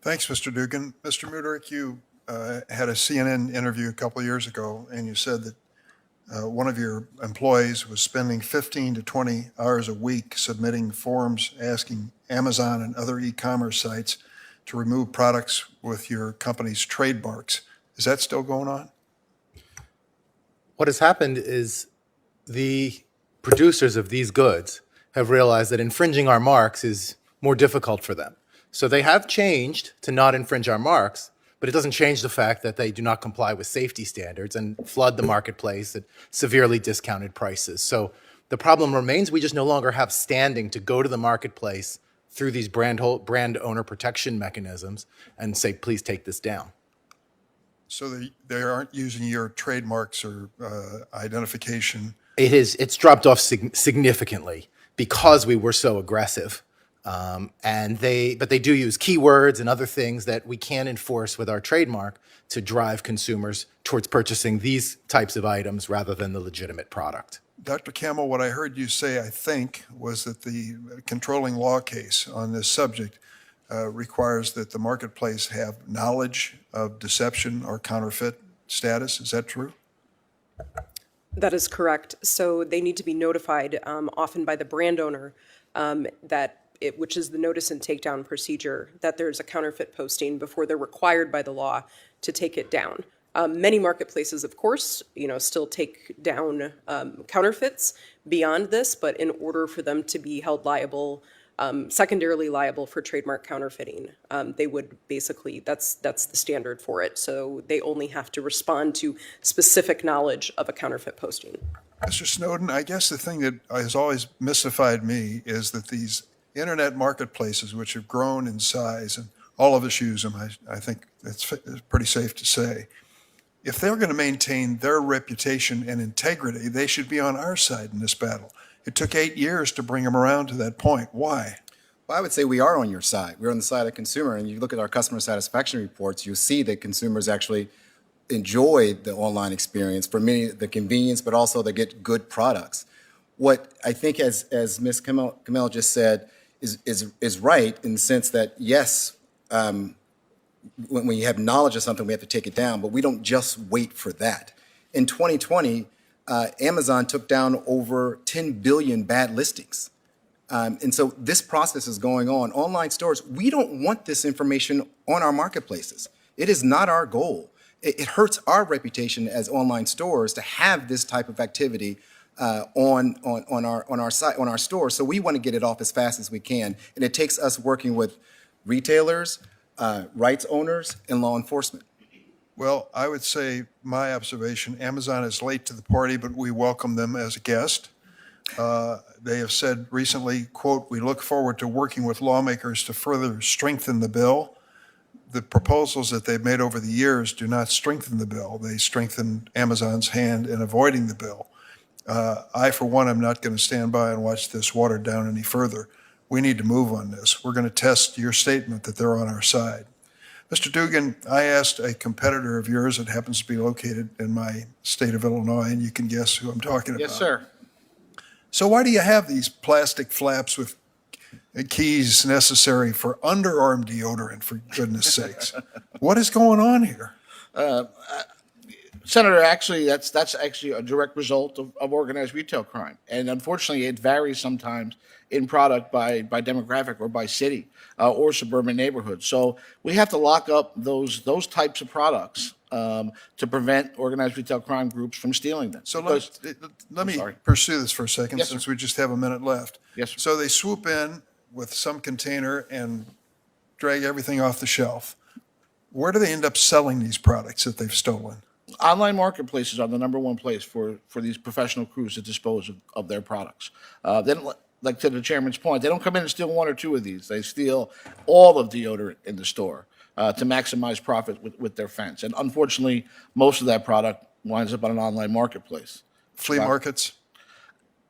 Thanks, Mr. Dugan. Mr. Muderick, you had a CNN interview a couple of years ago, and you said that one of your employees was spending 15 to 20 hours a week submitting forms asking Amazon and other e-commerce sites to remove products with your company's trademarks. Is that still going on? What has happened is the producers of these goods have realized that infringing our marks is more difficult for them. So they have changed to not infringe our marks, but it doesn't change the fact that they do not comply with safety standards and flood the marketplace at severely discounted prices. So the problem remains, we just no longer have standing to go to the marketplace through these brand owner protection mechanisms and say, please take this down. So they aren't using your trademarks or identification. It's dropped off significantly because we were so aggressive. But they do use keywords and other things that we can't enforce with our trademark to drive consumers towards purchasing these types of items rather than the legitimate product. Dr. Campbell, what I heard you say, I think, was that the controlling law case on this subject requires that the marketplace have knowledge of deception or counterfeit status. Is that true? That is correct. So they need to be notified, often by the brand owner, which is the notice and takedown procedure, that there's a counterfeit posting before they're required by the law to take it down. Many marketplaces, of course, still take down counterfeits beyond this, but in order for them to be held liable, secondarily liable for trademark counterfeiting, they would basically, that's the standard for it. So they only have to respond to specific knowledge of a counterfeit posting. Mr. Snowden, I guess the thing that has always mystified me is that these internet marketplaces, which have grown in size, and all of us use them, I think it's pretty safe to say, if they're going to maintain their reputation and integrity, they should be on our side in this battle. It took 8 years to bring them around to that point. Why? Well, I would say we are on your side. We're on the side of the consumer, and you look at our customer satisfaction reports, you'll see that consumers actually enjoy the online experience for many, the convenience, but also they get good products. What I think, as Ms. Kamel just said, is right in the sense that, yes, when you have knowledge of something, we have to take it down, but we don't just wait for that. In 2020, Amazon took down over 10 billion bad listings. And so this process is going on. Online stores, we don't want this information on our marketplaces. It is not our goal. It hurts our reputation as online stores to have this type of activity on our site, on our store. So we want to get it off as fast as we can. And it takes us working with retailers, rights owners, and law enforcement. Well, I would say my observation, Amazon is late to the party, but we welcome them as a guest. They have said recently, quote, "We look forward to working with lawmakers to further strengthen the bill." The proposals that they've made over the years do not strengthen the bill. They strengthen Amazon's hand in avoiding the bill. I, for one, am not going to stand by and watch this watered down any further. We need to move on this. We're going to test your statement that they're on our side. Mr. Dugan, I asked a competitor of yours that happens to be located in my state of Illinois, and you can guess who I'm talking about. Yes, sir. So why do you have these plastic flaps with keys necessary for underarm deodorant, for goodness sakes? What is going on here? Senator, actually, that's actually a direct result of organized retail crime. And unfortunately, it varies sometimes in product by demographic or by city or suburban neighborhood. So we have to lock up those types of products to prevent organized retail crime groups from stealing them. So let me sorry. pursue this for a second, Yes, since sir. we just have a minute left. Yes, sir. So they swoop in with some container and drag everything off the shelf. Where do they end up selling these products that they've stolen? Online marketplaces are the number one place for these professional crews to dispose of their products. Then, like to the chairman's point, they don't come in and steal one or two of these. They steal all of the deodorant in the store. to maximize profit with their fence. And unfortunately, most of that product winds up on an online marketplace. Flea markets?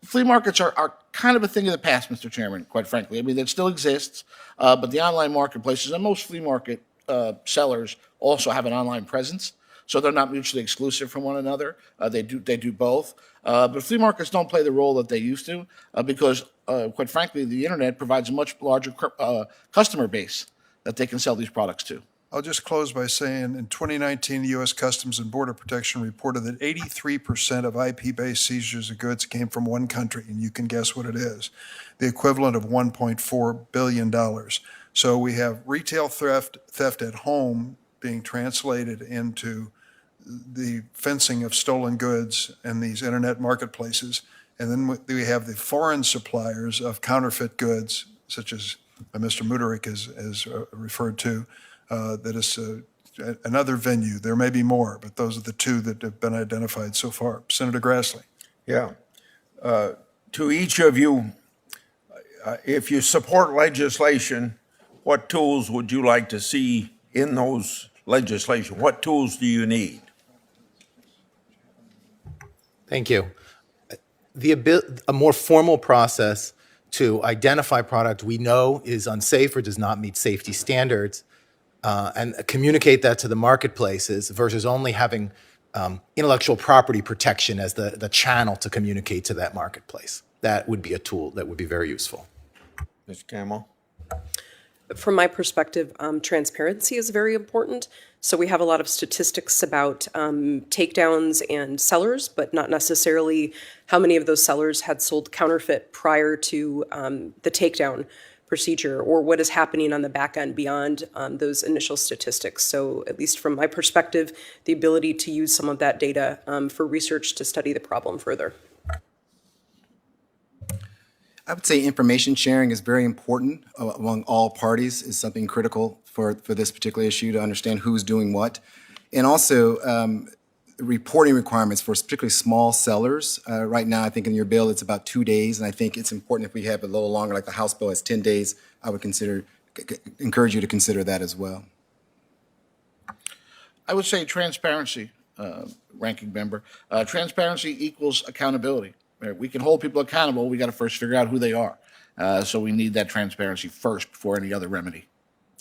Flea markets are kind of a thing of the past, Mr. Chairman, quite frankly. I mean, it still exists, but the online marketplaces and most flea market sellers also have an online presence, so they're not mutually exclusive from one another. They do both. But flea markets don't play the role that they used to because, quite frankly, the internet provides a much larger customer base that they can sell these products to. I'll just close by saying in 2019, the U.S. Customs and Border Protection reported that 83% of IP-based seizures of goods came from one country, and you can guess what it is, the equivalent of $1.4 billion. So we have retail theft at home being translated into the fencing of stolen goods and these internet marketplaces. And then we have the foreign suppliers of counterfeit goods, such as Mr. Muderik has referred to, that is another venue. There may be more, but those are the two that have been identified so far. Senator Grassley. Yeah. To each of you, if you support legislation, what tools would you like to see in those legislation? What tools do you need? Thank you. A more formal process to identify product we know is unsafe or does not meet safety standards and communicate that to the marketplaces versus only having intellectual property protection as the channel to communicate to that marketplace. That would be a tool that would be very useful. Mr. Campbell? From my perspective, transparency is very important. So we have a lot of statistics about takedowns and sellers, but not necessarily how many of those sellers had sold counterfeit prior to the takedown procedure, or what is happening on the back end beyond those initial statistics. So at least from my perspective, the ability to use some of that data for research to study the problem further. I would say information sharing is very important among all parties, is something critical for this particular issue to understand who's doing what. And also reporting requirements for particularly small sellers. Right now, I think in your bill, it's about 2 days, and I think it's important if we have a little longer, like the House bill has 10 days, I would encourage you to consider that as well. I would say transparency, ranking member. Transparency equals accountability. Right? We can hold people accountable. We got to first figure out who they are. So we need that transparency first before any other remedy.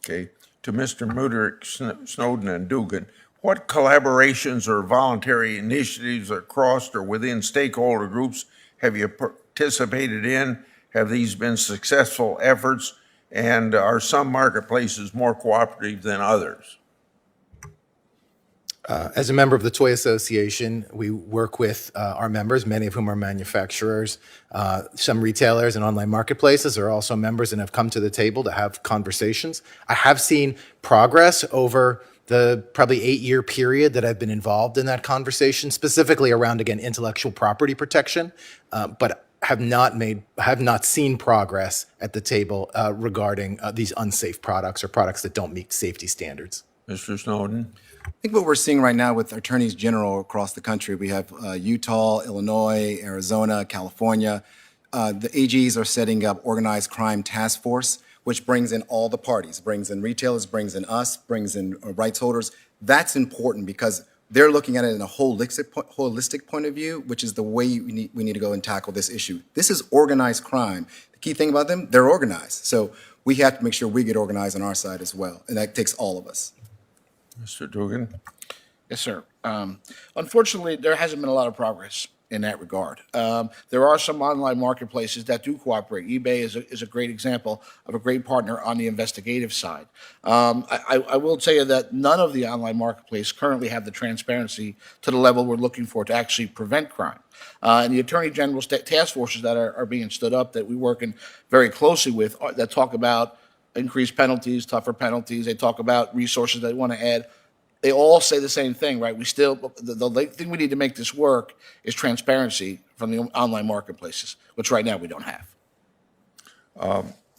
Okay. To Mr. Muderik, Snowden, and Dugan, what collaborations or voluntary initiatives across or within stakeholder groups have you participated in? Have these been successful efforts? And are some marketplaces more cooperative than others? As a member of the Toy Association, we work with our members, many of whom are manufacturers. Some retailers and online marketplaces are also members and have come to the table to have conversations. I have seen progress over the probably 8-year period that I've been involved in that conversation, specifically around, again, intellectual property protection, but have not seen progress at the table regarding these unsafe products or products that don't meet safety standards. Mr. Snowden? I think what we're seeing right now with attorneys general across the country, we have Utah, Illinois, Arizona, California. The AGs are setting up organized crime task force, which brings in all the parties, brings in retailers, brings in us, brings in rights holders. That's important because they're looking at it in a holistic point of view, which is the way we need to go and tackle this issue. This is organized crime. The key thing about them, they're organized. So we have to make sure we get organized on our side as well, and that takes all of us. Mr. Dugan? Yes, sir. Unfortunately, there hasn't been a lot of progress in that regard. There are some online marketplaces that do cooperate. eBay is a great example of a great partner on the investigative side. I will tell you that none of the online marketplaces currently have the transparency to the level we're looking for to actually prevent crime. And the Attorney General's task forces that are being stood up that we're working very closely with that talk about increased penalties, tougher penalties. They talk about resources they want to add. They all say the same thing, right? The thing we need to make this work is transparency from the online marketplaces, which right now we don't have.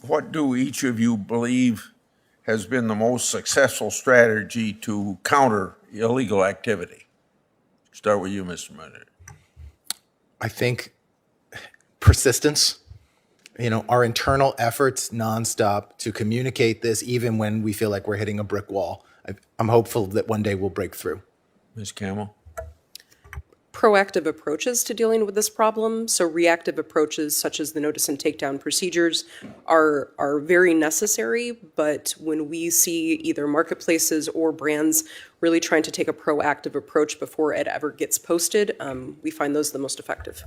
What do each of you believe has been the most successful strategy to counter illegal activity? Start with you, Mr. Muderik. I think persistence our internal efforts nonstop to communicate this, even when we feel like we're hitting a brick wall. I'm hopeful that one day we'll break through. Ms. Camel? Proactive approaches to dealing with this problem. So reactive approaches such as the notice and takedown procedures are very necessary, but when we see either marketplaces or brands really trying to take a proactive approach before it ever gets posted, we find those the most effective.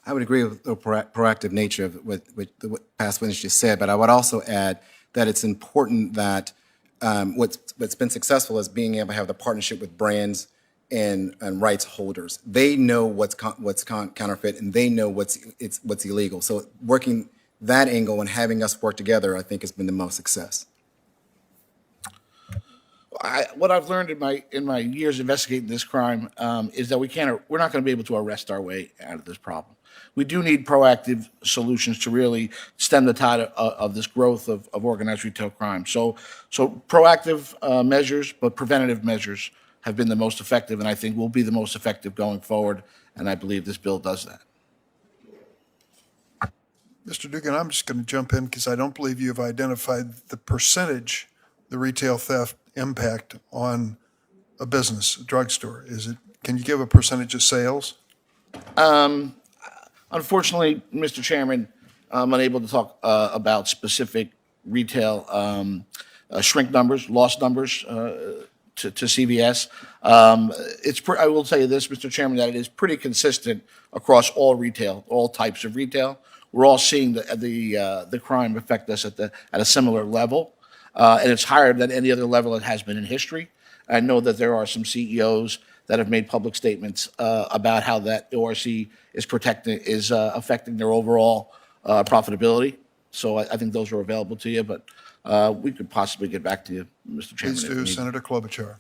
I would agree with the proactive nature of what past witness just said, but I would also add that it's important that what's been successful is being able to have the partnership with brands and rights holders. They know what's counterfeit, and they know what's illegal. So working that angle and having us work together, I think, has been the most success. What I've learned in my years investigating this crime is that we're not going to be able to arrest our way out of this problem. We do need proactive solutions to really stem the tide of this growth of organized retail crime. So proactive measures, but preventative measures have been the most effective, and I think will be the most effective going forward. And I believe this bill does that. Mr. Dugan, I'm just going to jump in because I don't believe you have identified the percentage the retail theft impact on a business, a drugstore. Can you give a percentage of sales? Unfortunately, Mr. Chairman, I'm unable to talk about specific retail shrink numbers, loss numbers to CVS. I will tell you this, Mr. Chairman, that it is pretty consistent across all retail, all types of retail. We're all seeing the crime affect us at a similar level, and it's higher than any other level it has been in history. I know that there are some CEOs that have made public statements about how that ORC is affecting their overall profitability. So I think those are available to you, but we could possibly get back to you, Mr. Chairman. Please do, Senator Klobuchar.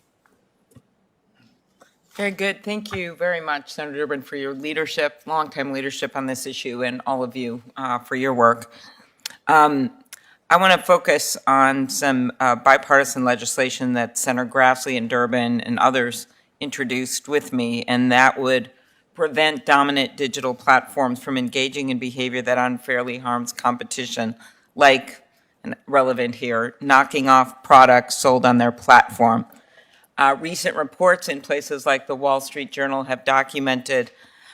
Very good. Thank you very much, Senator Durbin, for your leadership, longtime leadership on this issue, and all of you for your work. I want to focus on some bipartisan legislation that Senator Grassley and Durbin and others introduced with me, and that would prevent dominant digital platforms from engaging in behavior that unfairly harms competition, like, and relevant here, knocking off products sold on their platform. Recent reports in places like the Wall Street Journal have documented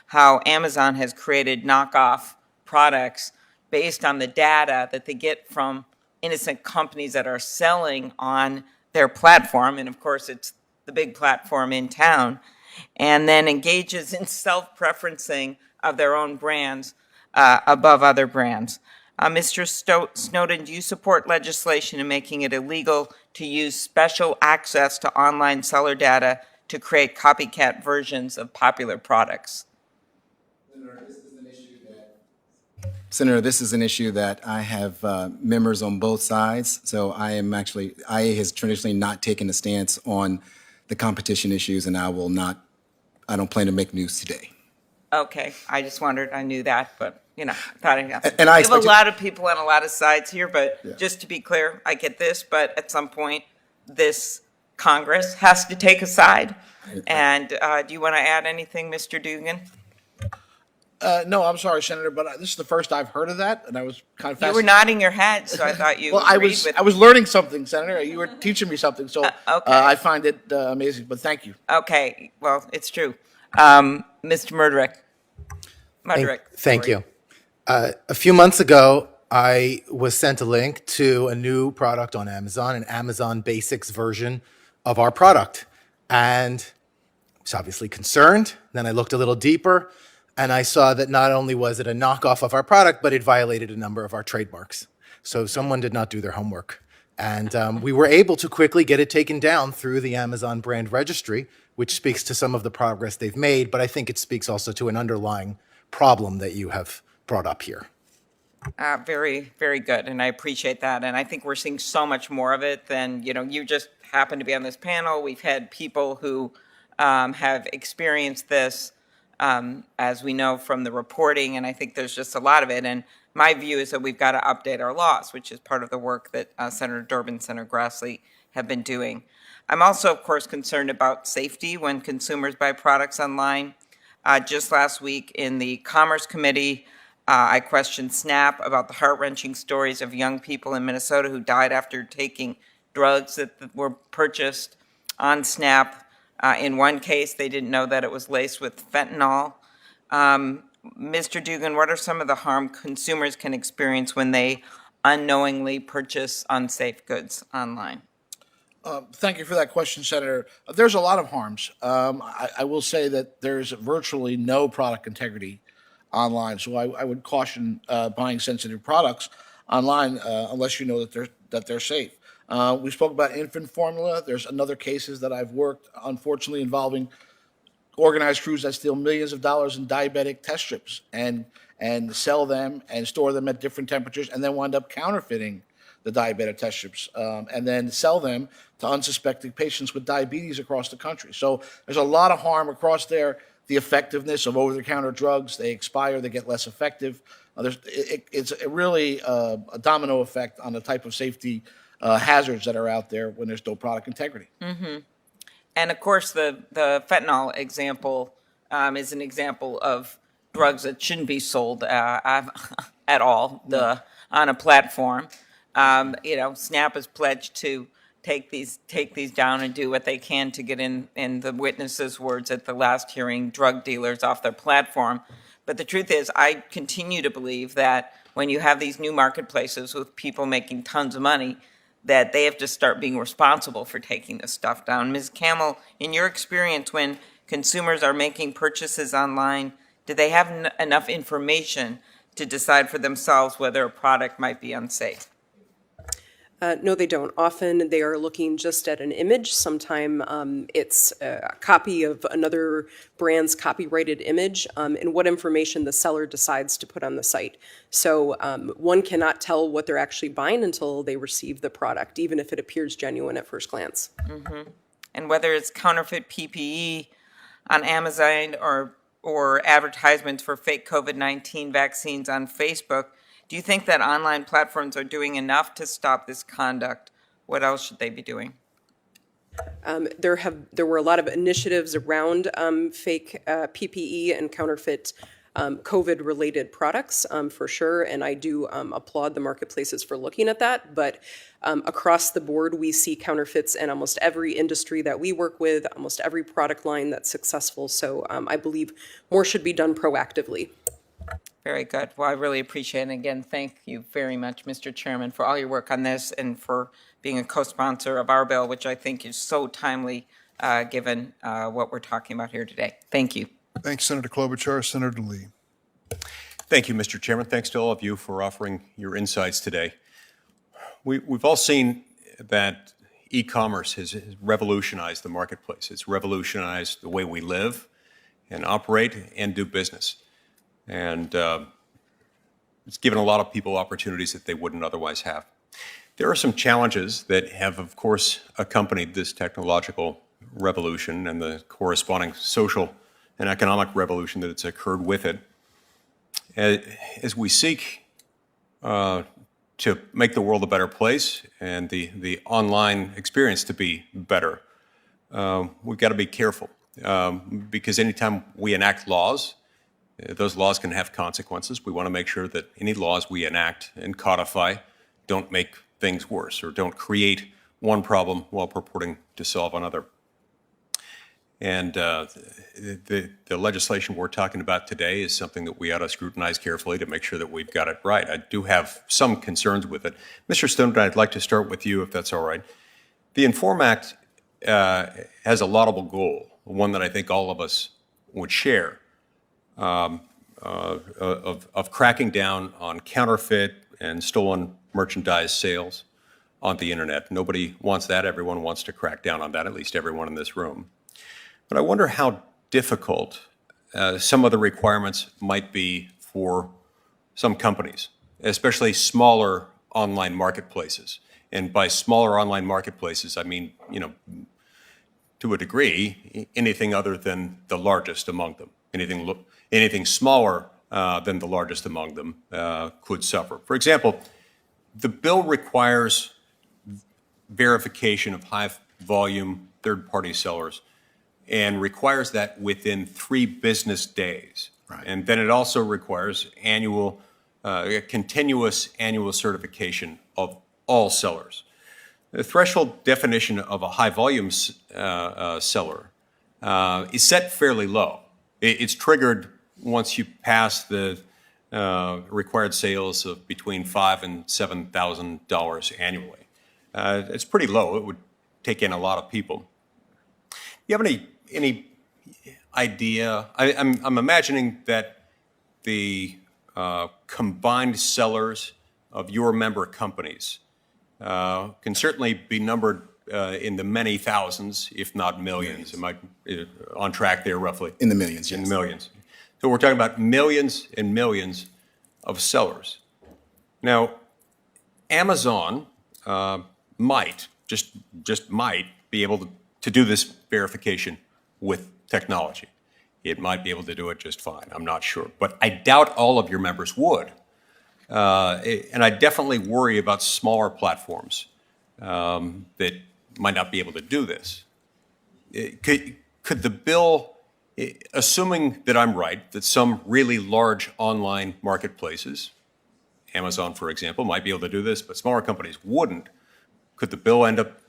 how Amazon has created knockoff products based on the data that they get from innocent companies that are selling on their platform. And of course, it's the big platform in town, and then engages in self-preferencing of their own brands above other brands. Mr. Snowden, do you support legislation in making it illegal to use special access to online seller data to create copycat versions of popular products? Senator, this is an issue that I have members on both sides. So IA has traditionally not taken a stance on the competition issues, and I don't plan to make news today. Okay, I just wondered. I knew that, but I thought I'd ask. And I have a expect lot of people on a lot of sides here, but just to be clear, I get this, but at some point, this Congress has to take a side. And do you want to add anything, Mr. Dugan? No, I'm sorry, Senator, but this is the first I've heard of that, and I was kind of You were fascinated. nodding your head, so I thought you Well, agreed with I was learning something, Senator. You were teaching me something, so okay. I find it amazing. But thank you. Okay, well, it's true. Mr. Murderick. Thank you. A few months ago, I was sent a link to a new product on Amazon, an Amazon Basics version of our product. And I was obviously concerned. Then I looked a little deeper, and I saw that not only was it a knockoff of our product, but it violated a number of our trademarks. So someone did not do their homework. And we were able to quickly get it taken down through the Amazon brand registry, which speaks to some of the progress they've made, but I think it speaks also to an underlying problem that you have brought up here. Very, very good, and I appreciate that. And I think we're seeing so much more of it than, you just happen to be on this panel. We've had people who have experienced this, as we know from the reporting, and I think there's just a lot of it. And my view is that we've got to update our laws, which is part of the work that Senator Durbin, Senator Grassley have been doing. I'm also, of course, concerned about safety when consumers buy products online. Just last week in the Commerce Committee, I questioned SNAP about the heart-wrenching stories of young people in Minnesota who died after taking drugs that were purchased on SNAP. In one case, they didn't know that it was laced with fentanyl. Mr. Dugan, what are some of the harm consumers can experience when they unknowingly purchase unsafe goods online? Thank you for that question, Senator. There's a lot of harms. I will say that there's virtually no product integrity online, so I would caution buying sensitive products online unless you know that they're safe. We spoke about infant formula. There's another cases that I've worked, unfortunately, involving organized crews that steal millions of dollars in diabetic test strips and sell them and store them at different temperatures, and then wind up counterfeiting the diabetic test strips, and then sell them to unsuspecting patients with diabetes across the country. So there's a lot of harm across there. The effectiveness of over-the-counter drugs, they expire, they get less effective. It's really a domino effect on the type of safety hazards that are out there when there's no product integrity. And of course, the fentanyl example is an example of drugs that shouldn't be sold at all on a platform. SNAP has pledged to take these down and do what they can to get in the witnesses' words at the last hearing, drug dealers off their platform. But the truth is, I continue to believe that when you have these new marketplaces with people making tons of money, that they have to start being responsible for taking this stuff down. Ms. Camel, in your experience, when consumers are making purchases online, do they have enough information to decide for themselves whether a product might be unsafe? No, they don't. Often they are looking just at an image. Sometimes it's a copy of another brand's copyrighted image and what information the seller decides to put on the site. So one cannot tell what they're actually buying until they receive the product, even if it appears genuine at first glance. And whether it's counterfeit PPE on Amazon or advertisements for fake COVID-19 vaccines on Facebook, do you think that online platforms are doing enough to stop this conduct? What else should they be doing? There were a lot of initiatives around fake PPE and counterfeit COVID-related products, for sure, and I do applaud the marketplaces for looking at that. But across the board, we see counterfeits in almost every industry that we work with, almost every product line that's successful. So I believe more should be done proactively. Very good. Well, I really appreciate it. And again, thank you very much, Mr. Chairman, for all your work on this and for being a co-sponsor of our bill, which I think is so timely given what we're talking about here today. Thank you. Thanks, Senator Klobuchar. Senator Lee. Thank you, Mr. Chairman. Thanks to all of you for offering your insights today. We've all seen that e-commerce has revolutionized the marketplace. It's revolutionized the way we live and operate and do business. And it's given a lot of people opportunities that they wouldn't otherwise have. There are some challenges that have, of course, accompanied this technological revolution and the corresponding social and economic revolution that has occurred with it. As we seek to make the world a better place and the online experience to be better, we've got to be careful because anytime we enact laws, those laws can have consequences. We want to make sure that any laws we enact and codify don't make things worse or don't create one problem while purporting to solve another. And the legislation we're talking about today is something that we ought to scrutinize carefully to make sure that we've got it right. I do have some concerns with it. Mr. Stone, I'd like to start with you, if that's all right. The Inform Act has a laudable goal, one that I think all of us would share, of cracking down on counterfeit and stolen merchandise sales on the internet. Nobody wants that. Everyone wants to crack down on that, at least everyone in this room. But I wonder how difficult some of the requirements might be for some companies, especially smaller online marketplaces. And by smaller online marketplaces, I mean, to a degree, anything other than the largest among them. Anything smaller than the largest among them could suffer. For example, the bill requires verification of high-volume third-party sellers and requires that within 3 business days. And then it also requires continuous annual certification of all sellers. The threshold definition of a high-volume seller is set fairly low. It's triggered once you pass the required sales of between $5,000 and $7,000 annually. It's pretty low. It would take in a lot of people. Do you have any idea? I'm imagining that the combined sellers of your member companies can certainly be numbered in the many thousands, if not millions. Am I on track there roughly? In the millions, yes. In the millions. So we're talking about millions and millions of sellers. Now, Amazon might, just might, be able to do this verification with technology. It might be able to do it just fine. I'm not sure. But I doubt all of your members would. And I definitely worry about smaller platforms that might not be able to do this. Could the bill, assuming that I'm right, that some really large online marketplaces, Amazon, for example, might be able to do this, but smaller companies wouldn't, could the bill end up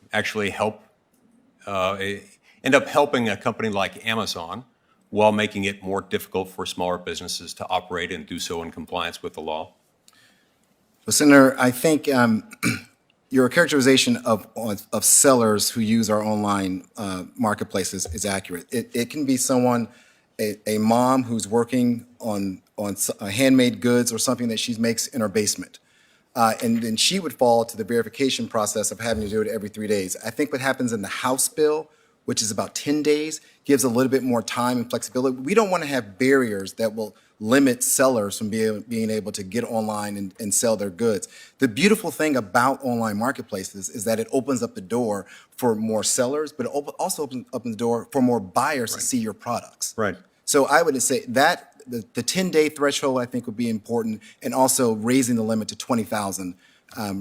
helping a company like Amazon while making it more difficult for smaller businesses to operate and do so in compliance with the law? Well, Senator, I think your characterization of sellers who use our online marketplaces is accurate. It can be someone, a mom who's working on handmade goods or something that she makes in her basement. And then she would fall to the verification process of having to do it every 3 days. I think what happens in the House bill, which is about 10 days, gives a little bit more time and flexibility. We don't want to have barriers that will limit sellers from being able to get online and sell their goods. The beautiful thing about online marketplaces is that it opens up the door for more sellers, but it also opens up the door for more buyers to see your products. Right. So I would say that the 10-day threshold, I think, would be important, and also raising the limit to $20,000.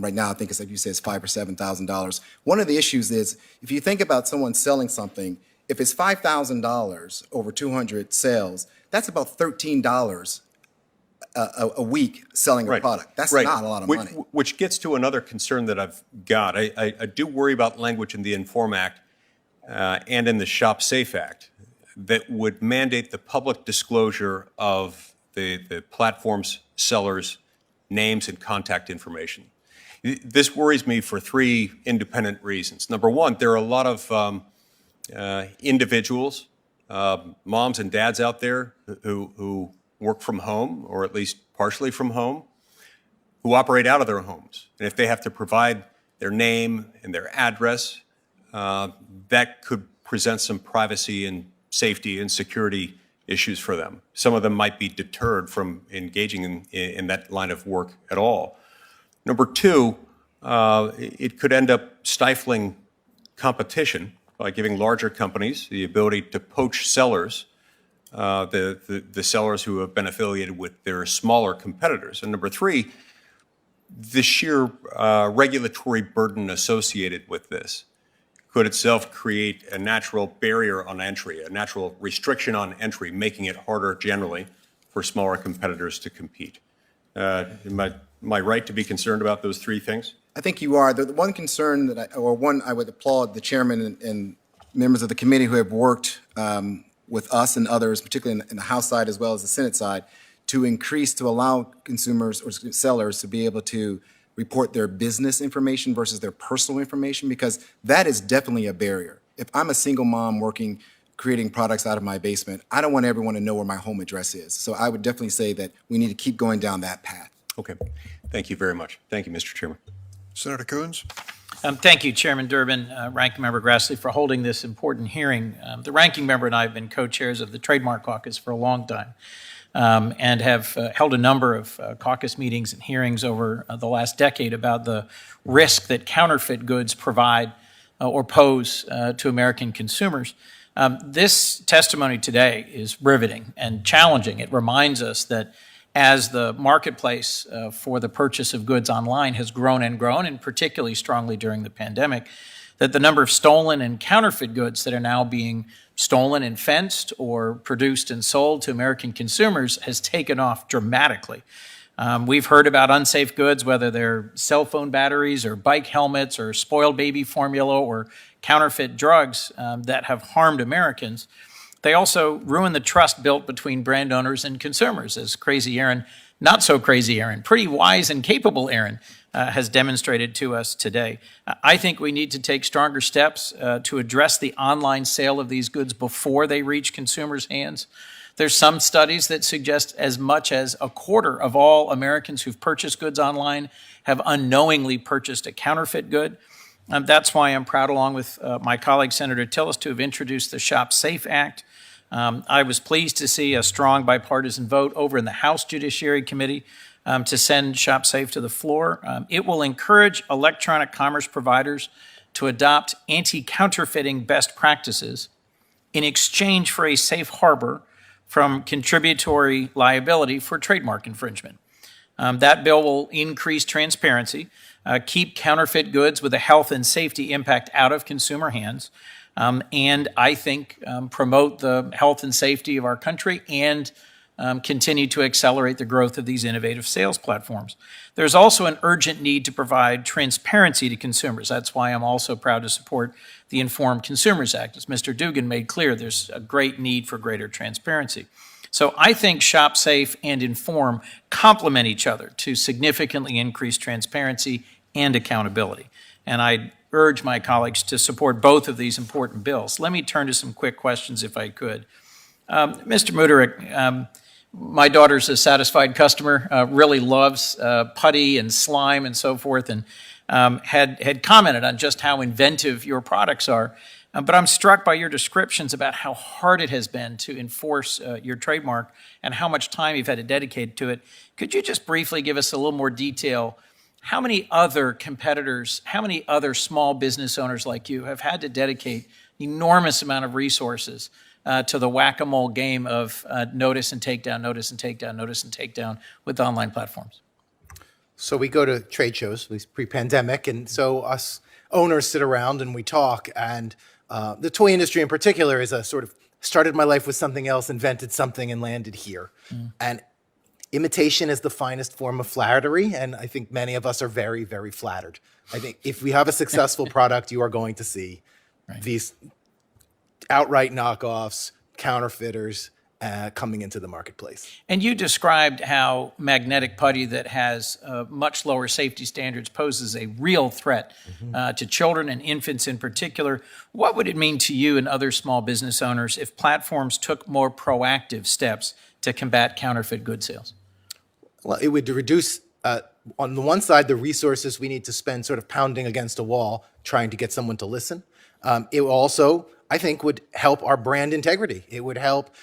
Right now, I think it's like you said, it's $5,000 or $7,000. One of the issues is if you think about someone selling something, if it's $5,000 over 200 sales, that's about $13 a week selling a product. That's not a lot of money. Which gets to another concern that I've got. I do worry about language in the Inform Act and in the Shop Safe Act that would mandate the public disclosure of the platform's sellers' names and contact information. This worries me for three independent reasons. Number one, there are a lot of individuals, moms and dads out there who work from home, or at least partially from home, who operate out of their homes. And if they have to provide their name and their address, that could present some privacy and safety and security issues for them. Some of them might be deterred from engaging in that line of work at all. Number two, it could end up stifling competition by giving larger companies the ability to poach sellers, the sellers who have been affiliated with their smaller competitors. And number three, the sheer regulatory burden associated with this could itself create a natural barrier on entry, a natural restriction on entry, making it harder generally for smaller competitors to compete. Am I right to be concerned about those three things? I think you are. The one concern I would applaud the chairman and members of the committee who have worked with us and others, particularly in the House side as well as the Senate side, to allow consumers or sellers to be able to report their business information versus their personal information, because that is definitely a barrier. If I'm a single mom creating products out of my basement, I don't want everyone to know where my home address is. So I would definitely say that we need to keep going down that path. Okay. Thank you very much. Thank you, Mr. Chairman. Senator Coons? Thank you, Chairman Durbin, Ranking Member Grassley, for holding this important hearing. The Ranking Member and I have been co-chairs of the Trademark Caucus for a long time and have held a number of caucus meetings and hearings over the last decade about the risk that counterfeit goods provide or pose to American consumers. This testimony today is riveting and challenging. It reminds us that as the marketplace for the purchase of goods online has grown and grown, and particularly strongly during the pandemic, that the number of stolen and counterfeit goods that are now being stolen and fenced or produced and sold to American consumers has taken off dramatically. We've heard about unsafe goods, whether they're cell phone batteries or bike helmets or spoiled baby formula or counterfeit drugs that have harmed Americans. They also ruin the trust built between brand owners and consumers, as Crazy Aaron, not so crazy Aaron, pretty wise and capable Aaron has demonstrated to us today. I think we need to take stronger steps to address the online sale of these goods before they reach consumers' hands. There's some studies that suggest as much as a quarter of all Americans who've purchased goods online have unknowingly purchased a counterfeit good. That's why I'm proud, along with my colleague Senator Tillis, to have introduced the Shop Safe Act. I was pleased to see a strong bipartisan vote over in the House Judiciary Committee to send Shop Safe to the floor. It will encourage electronic commerce providers to adopt anti-counterfeiting best practices in exchange for a safe harbor from contributory liability for trademark infringement. That bill will increase transparency, keep counterfeit goods with a health and safety impact out of consumer hands, and I think promote the health and safety of our country and continue to accelerate the growth of these innovative sales platforms. There's also an urgent need to provide transparency to consumers. That's why I'm also proud to support the Informed Consumers Act. As Mr. Dugan made clear, there's a great need for greater transparency. So I think Shop Safe and Inform complement each other to significantly increase transparency and accountability. And I urge my colleagues to support both of these important bills. Let me turn to some quick questions if I could. Mr. Muderich, my daughter's a satisfied customer, really loves putty and slime and so forth, and had commented on just how inventive your products are. But I'm struck by your descriptions about how hard it has been to enforce your trademark and how much time you've had to dedicate to it. Could you just briefly give us a little more detail? How many other competitors, how many other small business owners like you have had to dedicate enormous amount of resources to the whack-a-mole game of notice and takedown, notice and takedown, notice and takedown with online platforms? So we go to trade shows, at least pre-pandemic, and so us owners sit around and we talk, and the toy industry in particular is a sort of started my life with something else, invented something, and landed here. And imitation is the finest form of flattery, and I think many of us are very, very flattered. I think if we have a successful product, you are going to see these outright knockoffs, counterfeiters, coming into the marketplace. And you described how magnetic putty that has much lower safety standards poses a real threat to children and infants in particular. What would it mean to you and other small business owners if platforms took more proactive steps to combat counterfeit good sales? Well, it would reduce, on the one side, the resources we need to spend sort of pounding against a wall trying to get someone to listen. It also, I think, would help our brand integrity. It would help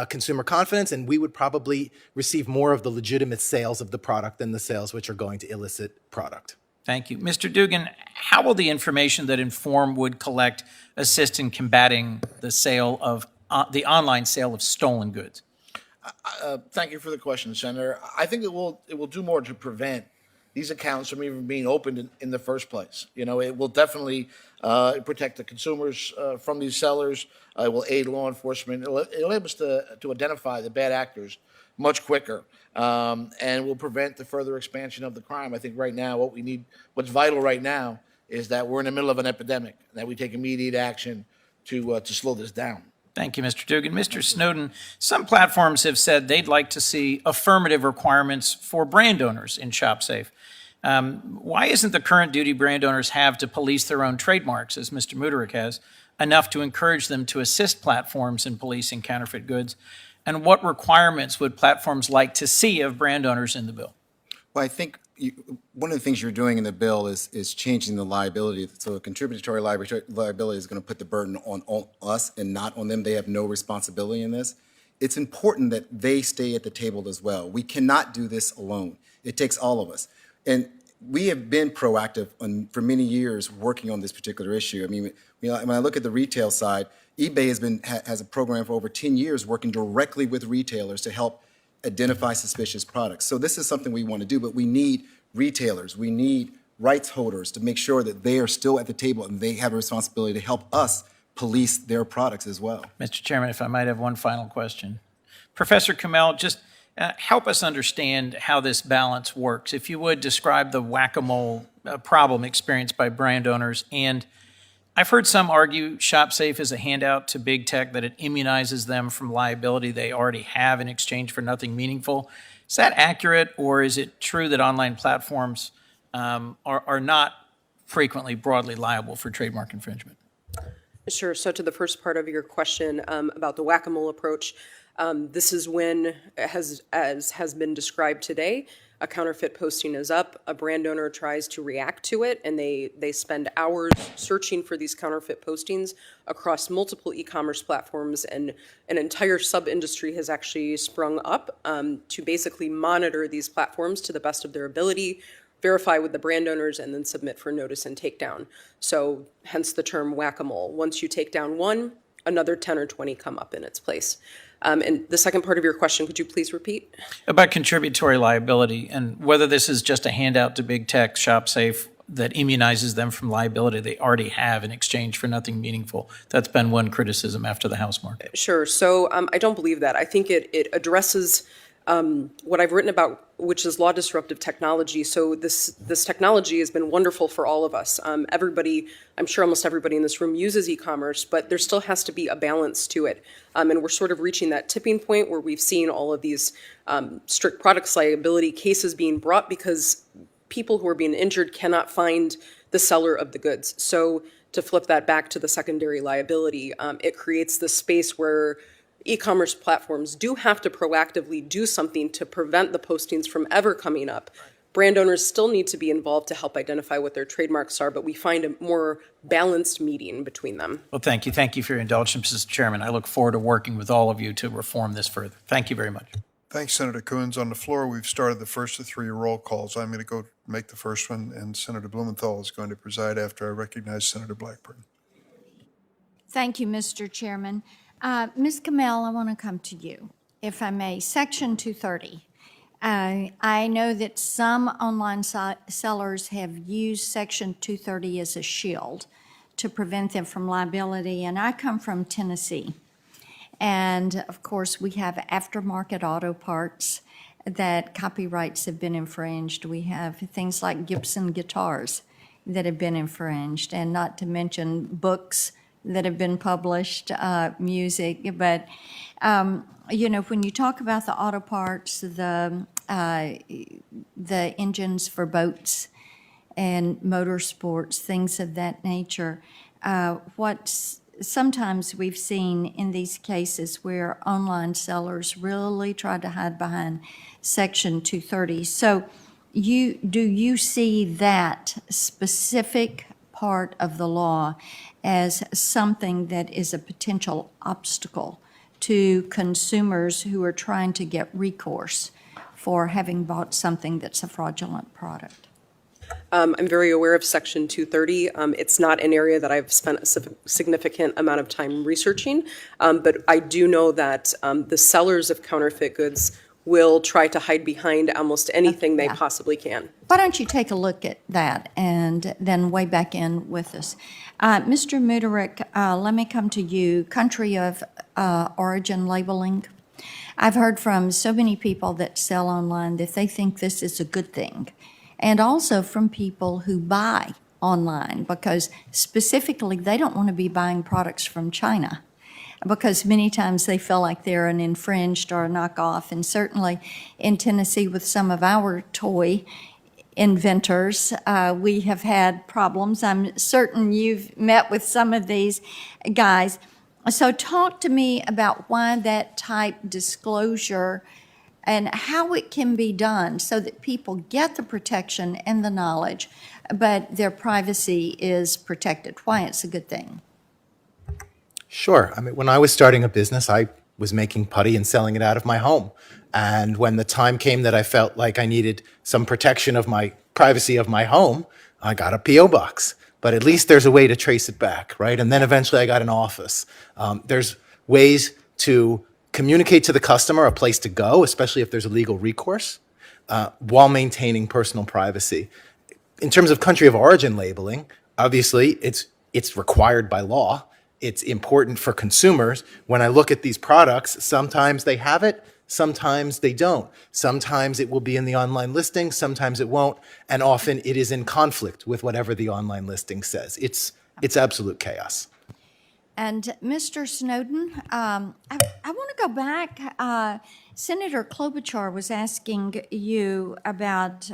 consumer confidence, and we would probably receive more of the legitimate sales of the product than the sales which are going to illicit product. Thank you. Mr. Dugan, how will the information that Inform would collect assist in combating the sale of the online sale of stolen goods? Thank you for the question, Senator. I think it will do more to prevent these accounts from even being opened in the first place. You know, it will definitely protect the consumers from these sellers. It will aid law enforcement. It'll enable us to identify the bad actors much quicker, and will prevent the further expansion of the crime. I think right now what's vital right now is that we're in the middle of an epidemic, that we take immediate action to slow this down. Thank you, Mr. Dugan. Mr. Snowden, some platforms have said they'd like to see affirmative requirements for brand owners in Shop Safe. Why isn't the current duty brand owners have to police their own trademarks, as Mr. Muderich has, enough to encourage them to assist platforms in policing counterfeit goods? And what requirements would platforms like to see of brand owners in the bill? Well, I think one of the things you're doing in the bill is changing the liability. So a contributory liability is going to put the burden on us and not on them. They have no responsibility in this. It's important that they stay at the table as well. We cannot do this alone. It takes all of us. And we have been proactive for many years working on this particular issue. I mean, when I look at the retail side, eBay has a program for over 10 years working directly with retailers to help identify suspicious products. So this is something we want to do, but we need retailers, we need rights holders to make sure that they are still at the table and they have a responsibility to help us police their products as well. Mr. Chairman, if I might have one final question. Professor Kamel, just help us understand how this balance works. If you would, describe the whack-a-mole problem experienced by brand owners. And I've heard some argue ShopSafe is a handout to big tech, that it immunizes them from liability they already have in exchange for nothing meaningful. Is that accurate, or is it true that online platforms are not frequently broadly liable for trademark infringement? Sure. So to the first part of your question about the whack-a-mole approach, this is when, as has been described today, a counterfeit posting is up, a brand owner tries to react to it, and they spend hours searching for these counterfeit postings across multiple e-commerce platforms, and an entire sub-industry has actually sprung up to basically monitor these platforms to the best of their ability, verify with the brand owners, and then submit for notice and takedown. So hence the term whack-a-mole. Once you take down one, another 10 or 20 come up in its place. And the second part of your question, could you please repeat? About contributory liability, and whether this is just a handout to big tech, ShopSafe, that immunizes them from liability they already have in exchange for nothing meaningful. That's been one criticism after the House market. Sure. So I don't believe that. I think it addresses what I've written about, which is law disruptive technology. So this technology has been wonderful for all of us. Everybody, I'm sure almost everybody in this room uses e-commerce, but there still has to be a balance to it. And we're sort of reaching that tipping point where we've seen all of these strict products liability cases being brought because people who are being injured cannot find the seller of the goods. So to flip that back to the secondary liability, it creates this space where e-commerce platforms do have to proactively do something to prevent the postings from ever coming up. Brand owners still need to be involved to help identify what their trademarks are, but we find a more balanced meeting between them. Well, thank you. Thank you for your indulgence, Mr. Chairman. I look forward to working with all of you to reform this further. Thank you very much. Thanks, Senator Coons. On the floor, we've started the first of three roll calls. I'm going to go make the first one, and Senator Blumenthal is going to preside after I recognize Senator Blackburn. Thank you, Mr. Chairman. Ms. Kamel, I want to come to you, if I may. Section 230. I know that some online sellers have used Section 230 as a shield to prevent them from liability, and I come from Tennessee. And of course, we have aftermarket auto parts that copyrights have been infringed. We have things like Gibson guitars that have been infringed, and not to mention books that have been published, music. But, you know, when you talk about the auto parts, the engines for boats and motorsports, things of that nature, sometimes we've seen in these cases where online sellers really try to hide behind Section 230. So do you see that specific part of the law as something that is a potential obstacle to consumers who are trying to get recourse for having bought something that's a fraudulent product? I'm very aware of Section 230. It's not an area that I've spent a significant amount of time researching, but I do know that the sellers of counterfeit goods will try to hide behind almost anything they possibly can. Why don't you take a look at that and then weigh back in with us? Mr. Muderik, let me come to you. Country of origin labeling. I've heard from so many people that sell online that they think this is a good thing, and also from people who buy online because specifically they don't want to be buying products from China, because many times they feel like they're an infringed or a knockoff. And certainly in Tennessee with some of our toy inventors, we have had problems. I'm certain you've met with some of these guys. So talk to me about why that type disclosure and how it can be done so that people get the protection and the knowledge, but their privacy is protected, why it's a good thing. Sure. I mean, when I was starting a business, I was making putty and selling it out of my home. And when the time came that I felt like I needed some protection of my privacy of my home, I got a P.O. box. But at least there's a way to trace it back, right? And then eventually I got an office. There's ways to communicate to the customer a place to go, especially if there's a legal recourse, while maintaining personal privacy. in terms of country of origin labeling, obviously it's required by law. It's important for consumers. When I look at these products, sometimes they have it, sometimes they don't. Sometimes it will be in the online listing, sometimes it won't, and often it is in conflict with whatever the online listing says. It's absolute chaos. And Mr. Snowden, I want to go back. Senator Klobuchar was asking you about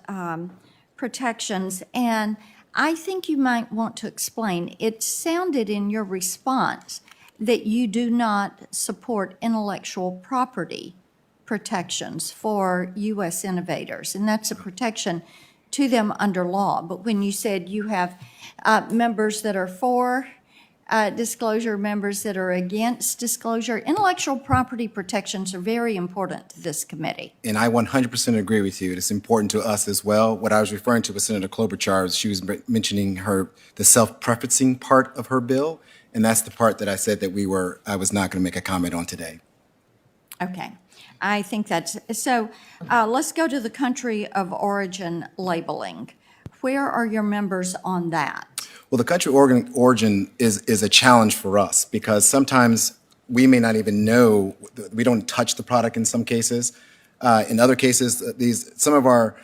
protections, and I think you might want to explain. It sounded in your response that you do not support intellectual property protections for U.S. innovators, and that's a protection to them under law. But when you said you have members that are for disclosure, members that are against disclosure, intellectual property protections are very important to this committee. And I 100% agree with you. It's important to us as well. What I was referring to with Senator Klobuchar, she was mentioning the self-preferencing part of her bill, and that's the part that I said that I was not going to make a comment on today. Okay. I think that's, so let's go to the country of origin labeling. Where are your members on that? Well, the country origin is a challenge for us because sometimes we may not even know, we don't touch the product in some cases. In other cases, well,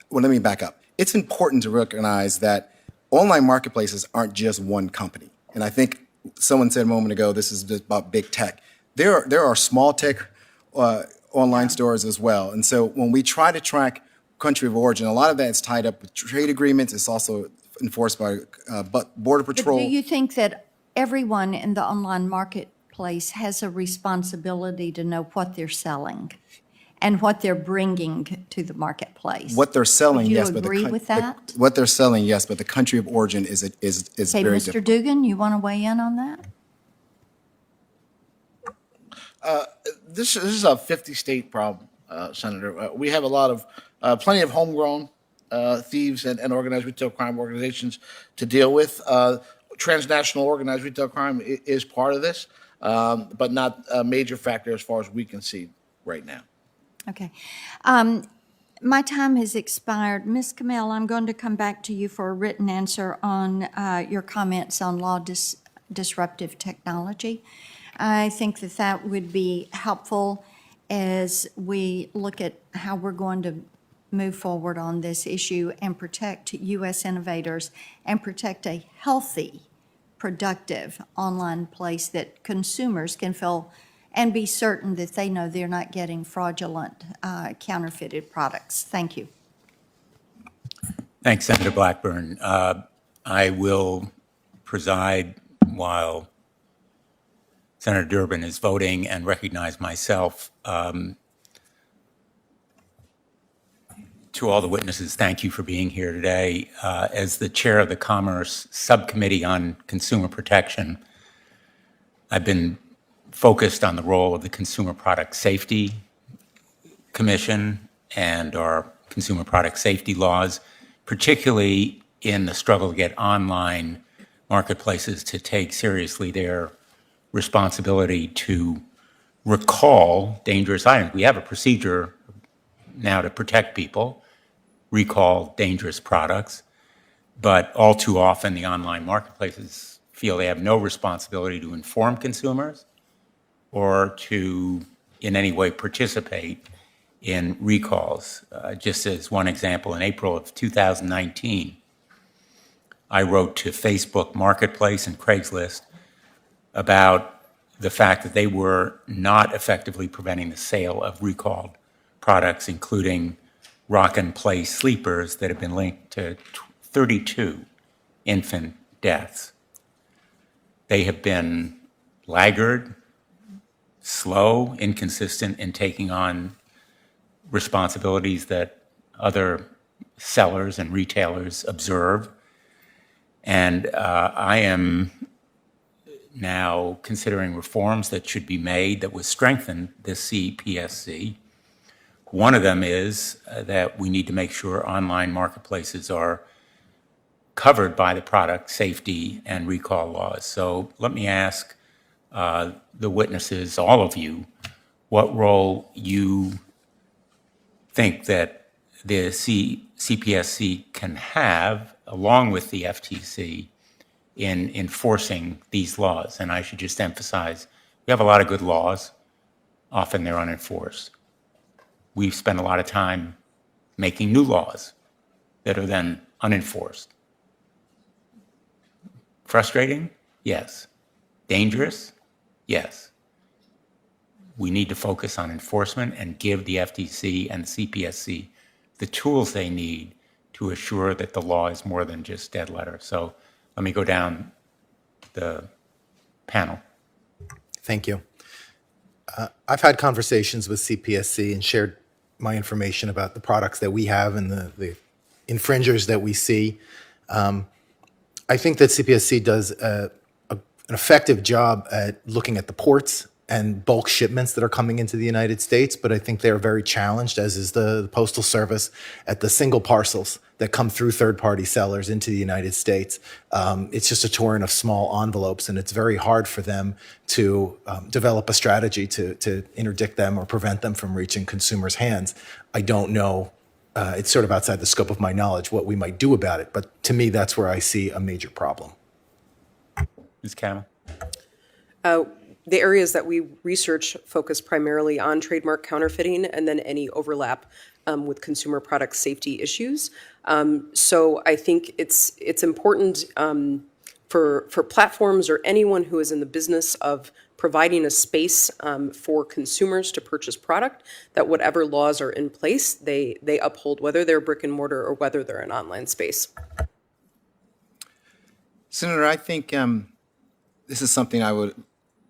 let me back up. It's important to recognize that online marketplaces aren't just one company. And I think someone said a moment ago, this is just about big tech. There are small tech online stores as well. And so when we try to track country of origin, a lot of that is tied up with trade agreements. It's also enforced by Border Patrol. But do you think that everyone in the online marketplace has a responsibility to know what they're selling and what they're bringing to the marketplace? What they're selling, Would you yes. agree with that? What they're selling, yes, but the country of origin is Okay, very Mr. different. Dugan, you want to weigh in on that? This is a 50-state problem, Senator. We have a lot of, plenty of homegrown thieves and organized retail crime organizations to deal with. Transnational organized retail crime is part of this, but not a major factor as far as we can see right now. Okay. My time has expired. Ms. Kamel, I'm going to come back to you for a written answer on your comments on law disruptive technology. I think that that would be helpful as we look at how we're going to move forward on this issue and protect U.S. innovators and protect a healthy, productive online place that consumers can feel and be certain that they know they're not getting fraudulent, counterfeited products. Thank you. Thanks, Senator Blackburn. I will preside while Senator Durbin is voting and recognize myself. To all the witnesses, thank you for being here today. As the chair of the Commerce Subcommittee on Consumer Protection, I've been focused on the role of the Consumer Product Safety Commission and our consumer product safety laws, particularly in the struggle to get online marketplaces to take seriously their responsibility to recall dangerous items. We have a procedure now to protect people, recall dangerous products, but all too often the online marketplaces feel they have no responsibility to inform consumers or to in any way participate in recalls. Just as one example, in April of 2019, I wrote to Facebook Marketplace and Craigslist about the fact that they were not effectively preventing the sale of recalled products, including rock and play sleepers that have been linked to 32 infant deaths. They have been laggard, slow, inconsistent in taking on responsibilities that other sellers and retailers observe. And I am now considering reforms that should be made that would strengthen the CPSC. One of them is that we need to make sure online marketplaces are covered by the product safety and recall laws. So let me ask the witnesses, all of you, what role you think that the CPSC can have along with the FTC, in enforcing these laws. And I should just emphasize, we have a lot of good laws. Often they're unenforced. We've spent a lot of time making new laws that are then unenforced. Frustrating? Yes. Dangerous? Yes. We need to focus on enforcement and give the FTC and the CPSC the tools they need to assure that the law is more than just dead letter. So let me go down the panel. Thank you. I've had conversations with CPSC and shared my information about the products that we have and the infringers that we see. I think that CPSC does an effective job at looking at the ports and bulk shipments that are coming into the United States, but I think they're very challenged, as is the Postal Service, at the single parcels that come through third-party sellers into the United States. It's just a torrent of small envelopes, and it's very hard for them to develop a strategy to interdict them or prevent them from reaching consumers' hands. I don't know. It's sort of outside the scope of my knowledge what we might do about it, but to me, that's where I see a major problem. Ms. Camel? The areas that we research focus primarily on trademark counterfeiting and then any overlap with consumer product safety issues. So I think it's important for platforms or anyone who is in the business of providing a space for consumers to purchase product, that whatever laws are in place, they uphold, whether they're brick and mortar or whether they're an online space. Senator, I think this is something I would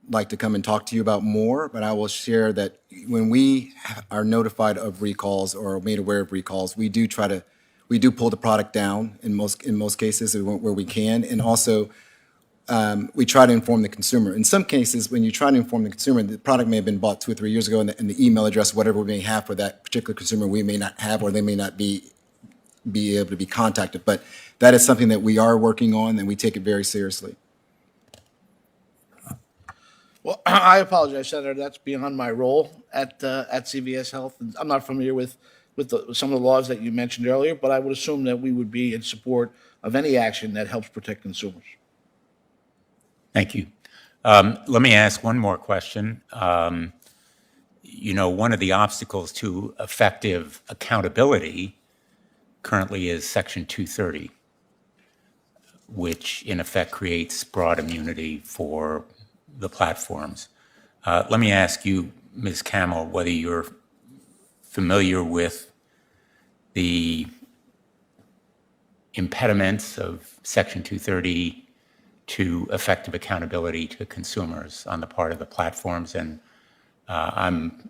like to come and talk to you about more, but I will share that when we are notified of recalls or made aware of recalls, we do pull the product down in most cases where we can, and also we try to inform the consumer. In some cases, when you try to inform the consumer, the product may have been bought 2 or 3 years ago, and the email address, whatever we may have for that particular consumer, we may not have, or they may not be able to be contacted. But that is something that we are working on, and we take it very seriously. Well, I apologize, Senator. That's beyond my role at CVS Health. And I'm not familiar with some of the laws that you mentioned earlier, but I would assume that we would be in support of any action that helps protect consumers. Thank you. Let me ask one more question. One of the obstacles to effective accountability currently is Section 230, which in effect creates broad immunity for the platforms. Let me ask you, Ms. Camel, whether you're familiar with the impediments of Section 230 to effective accountability to consumers on the part of the platforms. And I'm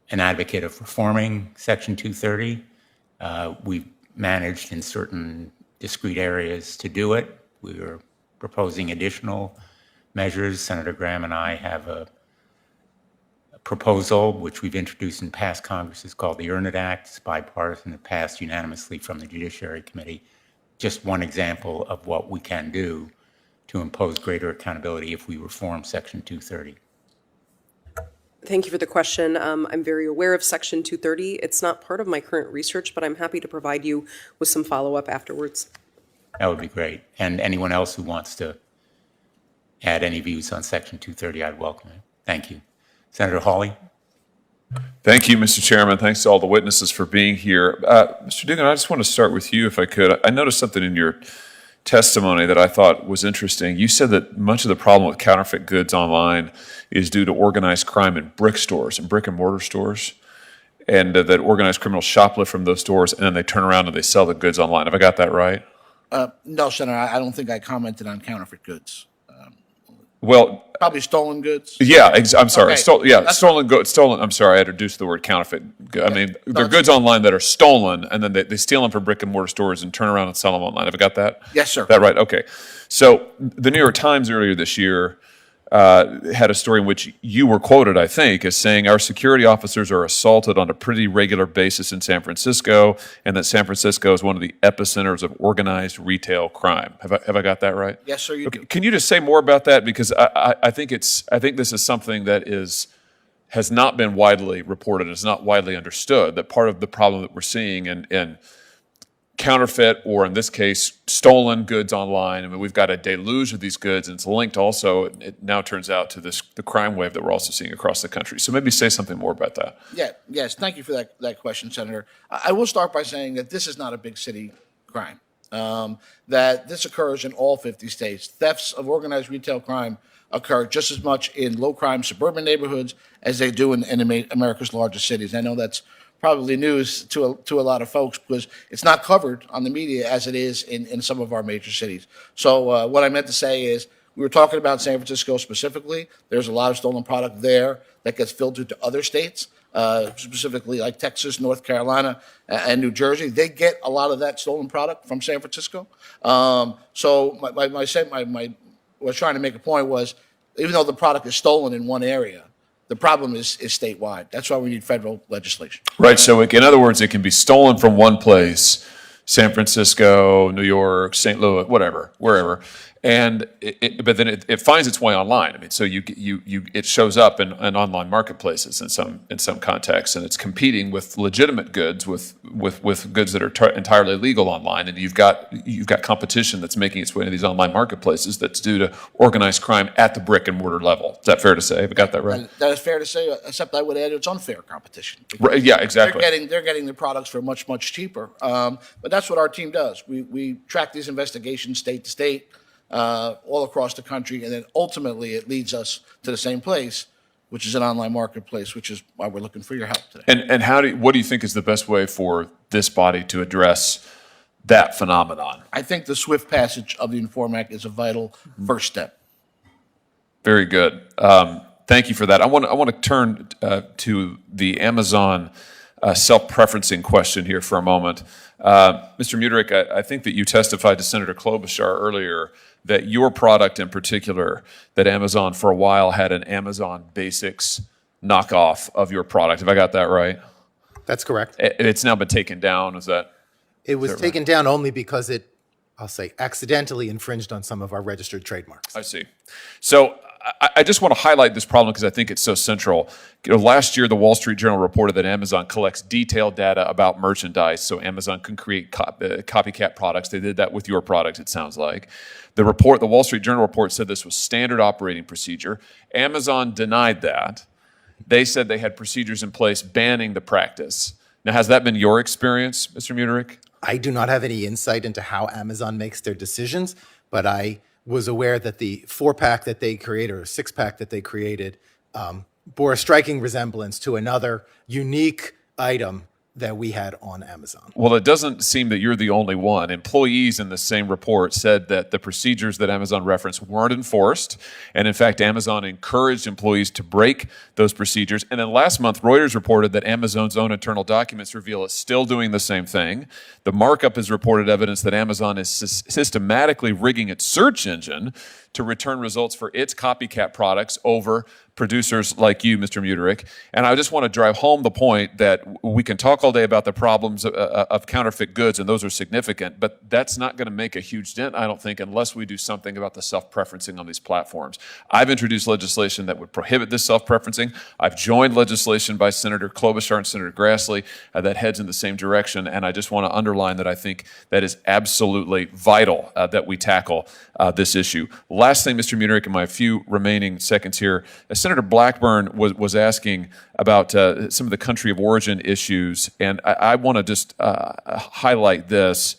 an advocate of reforming Section 230. We've managed in certain discrete areas to do it. We are proposing additional measures. Senator Graham and I have a proposal which we've introduced in past Congresses called the Earn It Act. It's bipartisan. It passed unanimously from the Judiciary Committee. Just one example of what we can do to impose greater accountability if we reform Section 230. Thank you for the question. I'm very aware of Section 230. It's not part of my current research, but I'm happy to provide you with some follow-up afterwards. That would be great. And anyone else who wants to add any views on Section 230, I'd welcome it. Thank you. Senator Hawley? Thank you, Mr. Chairman. Thanks to all the witnesses for being here. Mr. Dugan, I just want to start with you, if I could. I noticed something in your testimony that I thought was interesting. You said that much of the problem with counterfeit goods online is due to organized crime in brick stores and brick and mortar stores, and that organized criminals shoplift from those stores and then they turn around and they sell the goods online. Have I got that right? No, Senator, I don't think I commented on counterfeit goods. Well, probably stolen goods. Yeah, I'm sorry. Okay. Stolen goods. Stolen. I'm sorry, I introduced the word counterfeit. I mean, there are goods online that are stolen, and then they steal them from brick and mortar stores and turn around and sell them online. Have I got that? Yes, sir. That right? Okay. So the New York Times earlier this year had a story in which you were quoted, I think, as saying our security officers are assaulted on a pretty regular basis in San Francisco, and that San Francisco is one of the epicenters of organized retail crime. Have I got that right? Yes, sir. You do. Can you just say more about that? Because I think this is something that has not been widely reported. It's not widely understood. That part of the problem that we're seeing in counterfeit, or in this case, stolen goods online. I mean, we've got a deluge of these goods, and it's linked also, it now turns out, to the crime wave that we're also seeing across the country. So maybe say something more about that. Yes, thank you for that question, Senator. I will start by saying that this is not a big city crime, that this occurs in all 50 states. Thefts of organized retail crime occur just as much in low-crime suburban neighborhoods as they do in America's largest cities. I know that's probably news to a lot of folks because it's not covered on the media as it is in some of our major cities. So what I meant to say is we were talking about San Francisco specifically. There's a lot of stolen product there that gets filtered to other states, specifically like Texas, North Carolina, and New Jersey. They get a lot of that stolen product from San Francisco. So what I was trying to make a point was, even though the product is stolen in one area, the problem is statewide. That's why we need federal legislation. Right. So in other words, it can be stolen from one place, San Francisco, New York, St. Louis, whatever, wherever. And but then it finds its way online. I mean, so it shows up in online marketplaces in some contexts, and it's competing with legitimate goods with goods that are entirely legal online. And you've got competition that's making its way into these online marketplaces that's due to organized crime at the brick and mortar level. Is that fair to say? Have I got that right? And that is fair to say, except I would add it's unfair competition. Right, yeah, exactly. They're getting the products for much cheaper. But that's what our team does. We track these investigations state to state. All across the country, and then ultimately it leads us to the same place, which is an online marketplace, which is why we're looking for your help today. And what do you think is the best way for this body to address that phenomenon? I think the swift passage of the Inform Act is a vital first step. Very good. Thank you for that. I want to turn to the Amazon self-preferencing question here for a moment. Mr. Mutrick, I think that you testified to Senator Klobuchar earlier that your product in particular, that Amazon for a while had an Amazon Basics knockoff of your product. Have I got that right? That's correct. It's now been taken down. It was taken down only because it, I'll say, accidentally infringed on some of our registered trademarks. I see. So I just want to highlight this problem because I think it's so central. Last year, the Wall Street Journal reported that Amazon collects detailed data about merchandise so Amazon can create copycat products. They did that with your product, it sounds like. The Wall Street Journal report said this was standard operating procedure. Amazon denied that. They said they had procedures in place banning the practice. Now, has that been your experience, Mr. Mutrick? I do not have any insight into how Amazon makes their decisions, but I was aware that the 4-pack that they created, or 6-pack that they created, bore a striking resemblance to another unique item that we had on Amazon. Well, it doesn't seem that you're the only one. Employees in the same report said that the procedures that Amazon referenced weren't enforced. And in fact, Amazon encouraged employees to break those procedures. And then last month, Reuters reported that Amazon's own internal documents reveal it's still doing the same thing. The markup has reported evidence that Amazon is systematically rigging its search engine to return results for its copycat products over producers like you, Mr. Mutrick. And I just want to drive home the point that we can talk all day about the problems of counterfeit goods, and those are significant, but that's not going to make a huge dent, I don't think, unless we do something about the self-preferencing on these platforms. I've introduced legislation that would prohibit this self-preferencing. I've joined legislation by Senator Klobuchar and Senator Grassley that heads in the same direction, and I just want to underline that I think that is absolutely vital that we tackle this issue. Last thing, Mr. Mutrick, in my few remaining seconds here, Senator Blackburn was asking about some of the country of origin issues, and I want to just highlight this.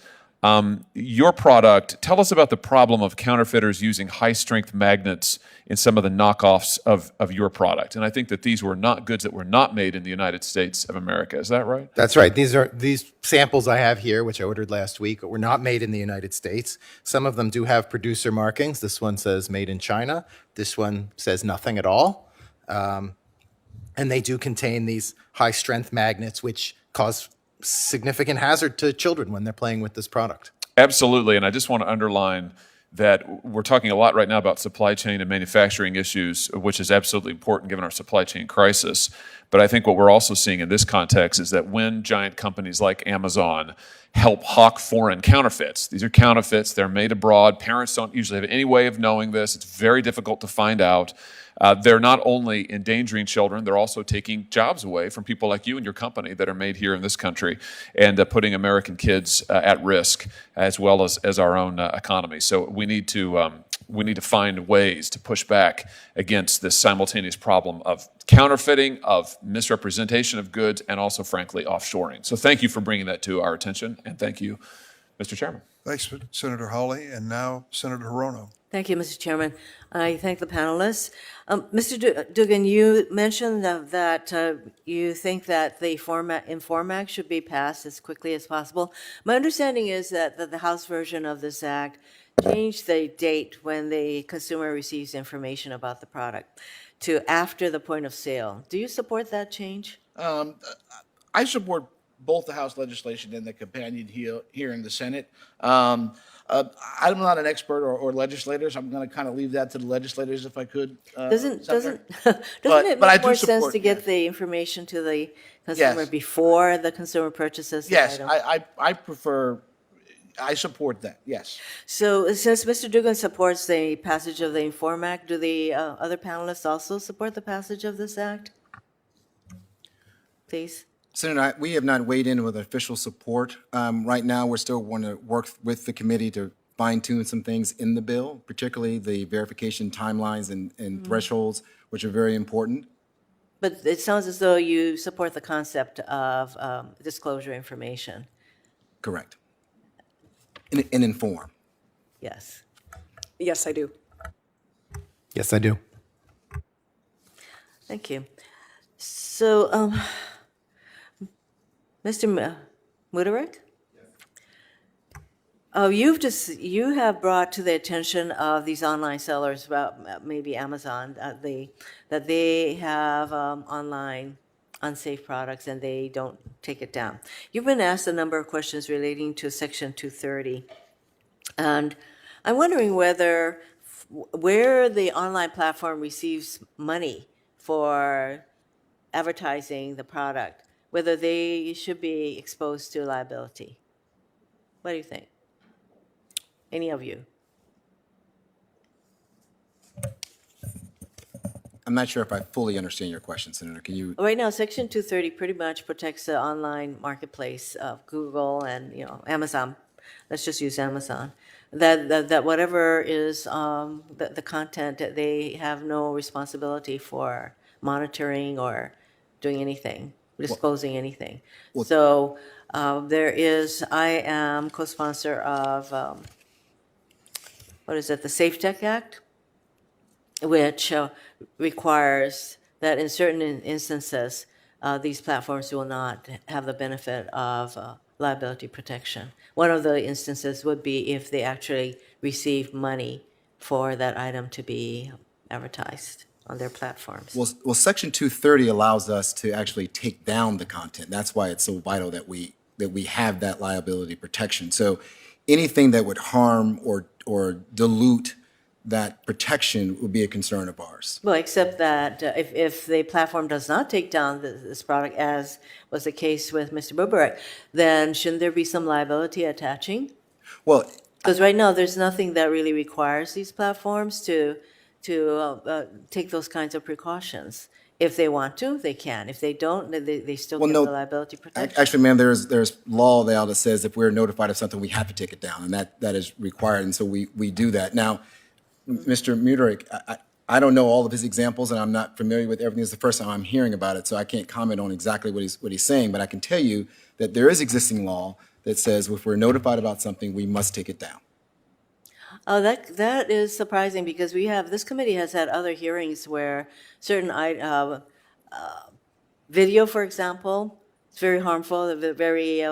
Your product, tell us about the problem of counterfeiters using high-strength magnets in some of the knockoffs of your product. And I think that these were not goods that were not made in the United States of America. Is that right? That's right. These samples I have here, which I ordered last week, were not made in the United States. Some of them do have producer markings. This one says made in China. This one says nothing at all. And they do contain these high-strength magnets, which cause significant hazard to children when they're playing with this product. Absolutely, and I just want to underline that we're talking a lot right now about supply chain and manufacturing issues, which is absolutely important given our supply chain crisis. But I think what we're also seeing in this context is that when giant companies like Amazon help hawk foreign counterfeits, these are counterfeits, they're made abroad, parents don't usually have any way of knowing this, it's very difficult to find out. they're not only endangering children, they're also taking jobs away from people like you and your company that are made here in this country, and putting American kids at risk, as well as our own economy. So we need to find ways to push back against this simultaneous problem of counterfeiting, of misrepresentation of goods, and also, frankly, offshoring. So thank you for bringing that to our attention, and thank you, Mr. Chairman. Thanks, Senator Hawley. And now Senator Hirono. Thank you, Mr. Chairman. I thank the panelists. Mr. Dugan, you mentioned that you think that the Inform Act should be passed as quickly as possible. My understanding is that the House version of this act changed the date when the consumer receives information about the product to after the point of sale. Do you support that change? I support both the House legislation and the companion here in the Senate. I'm not an expert or legislator, so I'm going to kind of leave that to the legislators if I could. Doesn't Senator. it but I make do more sense support- to get yes. the information to the consumer Yes. before the consumer purchases the Yes, item? I support that, yes. So since Mr. Dugan supports the passage of the Inform Act, do the other panelists also support the passage of this act? Please. Senator, we have not weighed in with official support. Right now, we're still want to work with the committee to fine tune some things in the bill, particularly the verification timelines and thresholds, which are very important. But it sounds as though you support the concept of disclosure information. Correct. And inform. Yes. Yes, I do. Yes, I do. Thank you. So, Mr. Mudarek? Oh, you have brought to the attention of these online sellers, about maybe Amazon, that they have online unsafe products and they don't take it down. You've been asked a number of questions relating to Section 230. And I'm wondering where the online platform receives money for advertising the product, whether they should be exposed to liability. What do you think? Any of you? I'm not sure if I fully understand your question, Senator. Can you? Right now, Section 230 pretty much protects the online marketplace of Google and, Amazon. Let's just use Amazon. That whatever is the content, that they have no responsibility for monitoring or doing anything, disclosing anything. So I am co-sponsor of, the Safe Tech Act, which requires that in certain instances, these platforms will not have the benefit of liability protection. One of the instances would be if they actually receive money for that item to be advertised on their platforms. Well, Section 230 allows us to actually take down the content. That's why it's so vital that we have that liability protection. So anything that would harm or dilute that protection would be a concern of ours. Well, except that if the platform does not take down this product, as was the case with Mr. Bubarek, then shouldn't there be some liability attaching? Well, Because right now, there's nothing that really requires these platforms to take those kinds of precautions. If they want to, they can. If they don't, they still get the liability protection. Actually, ma'am, there's law now that says if we're notified of something, we have to take it down, and that is required, and so we do that. Now, Mr. Mudarek, I don't know all of his examples, and I'm not familiar with everything. It's the first time I'm hearing about it, so I can't comment on exactly what he's saying, but I can tell you that there is existing law that says if we're notified about something, we must take it down. Oh, that is surprising because this committee has had other hearings where certain video, for example, it's very harmful. The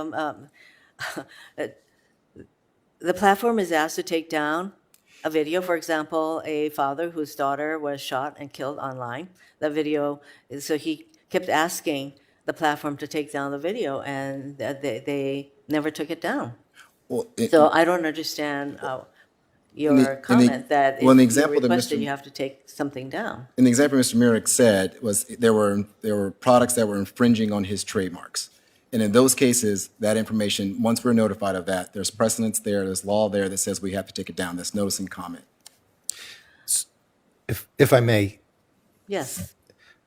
platform is asked to take down a video, for example, a father whose daughter was shot and killed online. The video, so he kept asking the platform to take down the video, and they never took it down. Well, So I don't understand your comment that if well, in the you example that requested, Mr. you have to take something down. In the example Mr. Mudarek said was there were products that were infringing on his trademarks. And in those cases, that information, once we're notified of that, there's precedence there, there's law there that says we have to take it down. That's notice and comment. If I may, Yes.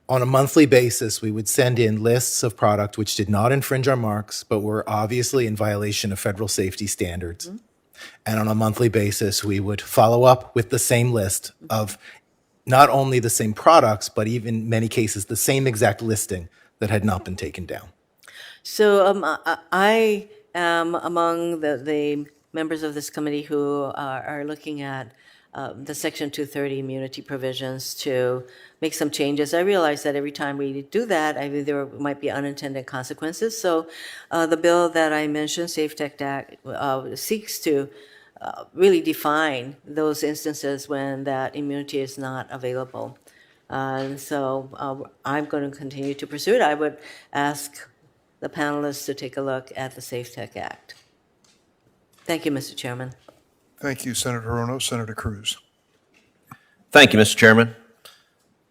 On a monthly basis, we would send in lists of product which did not infringe our marks, but were obviously in violation of federal safety standards. And on a monthly basis, we would follow up with the same list of not only the same products, but even in many cases, the same exact listing that had not been taken down. So I am among the members of this committee who are looking at the Section 230 immunity provisions to make some changes. I realize that every time we do that, I mean, there might be unintended consequences. So the bill that I mentioned, Safe Tech Act, seeks to really define those instances when that immunity is not available. And so I'm going to continue to pursue it. I would ask the panelists to take a look at the Safe Tech Act. Thank you, Mr. Chairman. Thank you, Senator Hirono. Senator Cruz. Thank you, Mr. Chairman.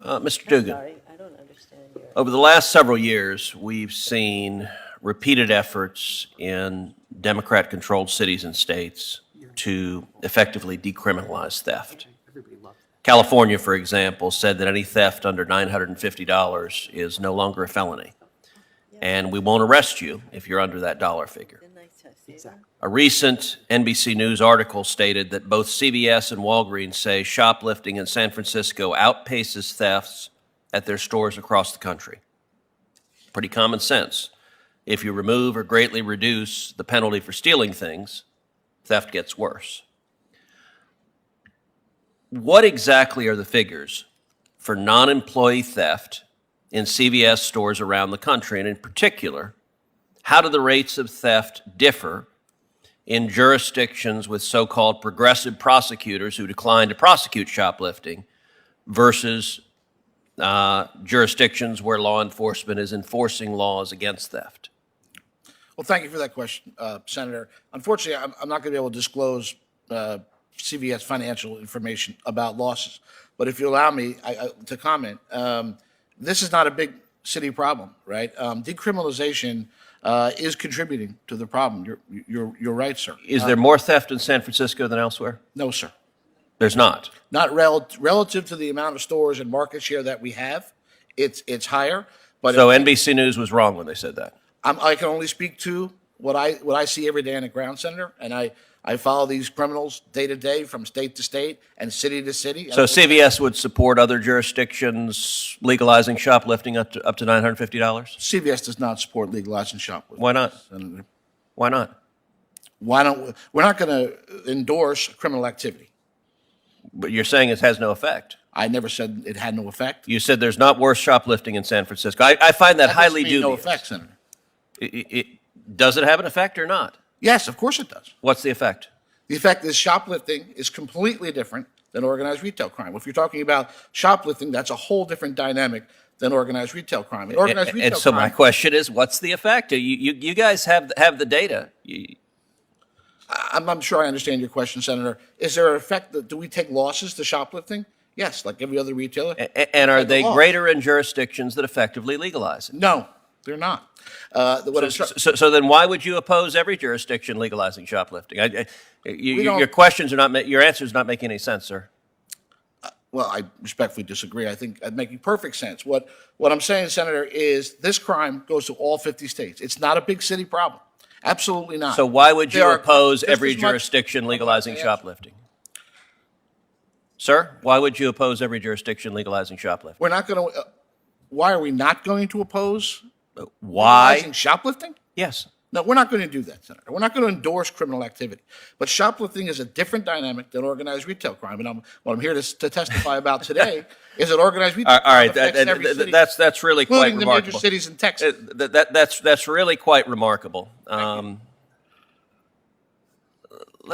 Mr. Dugan, Sorry, I don't understand your... over the last several years, we've seen repeated efforts in Democrat-controlled cities and states to effectively decriminalize theft. California, for example, said that any theft under $950 is no longer a felony, and we won't arrest you if you're under that dollar figure. A recent NBC News article stated that both CVS and Walgreens say shoplifting in San Francisco outpaces thefts at their stores across the country. Pretty common sense. If you remove or greatly reduce the penalty for stealing things, theft gets worse. What exactly are the figures for non-employee theft in CVS stores around the country? And in particular, how do the rates of theft differ in jurisdictions with so-called progressive prosecutors who decline to prosecute shoplifting versus jurisdictions where law enforcement is enforcing laws against theft? Well, thank you for that question, Senator. Unfortunately, I'm not going to be able to disclose CVS financial information about losses. But if you allow me to comment, this is not a big city problem, right? Decriminalization is contributing to the problem. You're right, sir. Is there more theft in San Francisco than elsewhere? No, sir. There's not. Not relative to the amount of stores and market share that we have. It's higher. But So NBC News was wrong when they said that. I can only speak to what I see every day on the ground, Senator, and I follow these criminals day to day from state to state and city to city. So CVS would support other jurisdictions legalizing shoplifting up to $950? CVS does not support legalizing shoplifting. Why not? Senator. Why not? We're not going to endorse criminal activity. But you're saying it has no effect. I never said it had no effect. You said there's not worse shoplifting in San Francisco. I find that highly dubious. No effect, Senator. Does it have an effect or not? Yes, of course it does. What's the effect? The effect is shoplifting is completely different than organized retail crime. If you're talking about shoplifting, that's a whole different dynamic than organized retail crime. And so my question is, what's the effect? You guys have the data. I'm sure I understand your question, Senator. Is there an effect? Do we take losses to shoplifting? Yes, like every other retailer. And are they greater in jurisdictions that effectively legalize it? No, they're not. So then why would you oppose every jurisdiction legalizing shoplifting? Your questions are not, your answer is not making any sense, sir. Well, I respectfully disagree. I think it's making perfect sense. What I'm saying, Senator, is this crime goes to all 50 states. It's not a big city problem. Absolutely not. So why would you oppose every jurisdiction legalizing shoplifting? Sir, why would you oppose every jurisdiction legalizing shoplifting? We're not going to. Why are we not going to oppose? Why? Legalizing shoplifting? Yes. No, we're not going to do that, Senator. We're not going to endorse criminal activity. But shoplifting is a different dynamic than organized retail crime. And what I'm here to testify about today is that organized retail crime affects every city, that's really quite remarkable. including the major cities in Texas. That's really quite remarkable. Let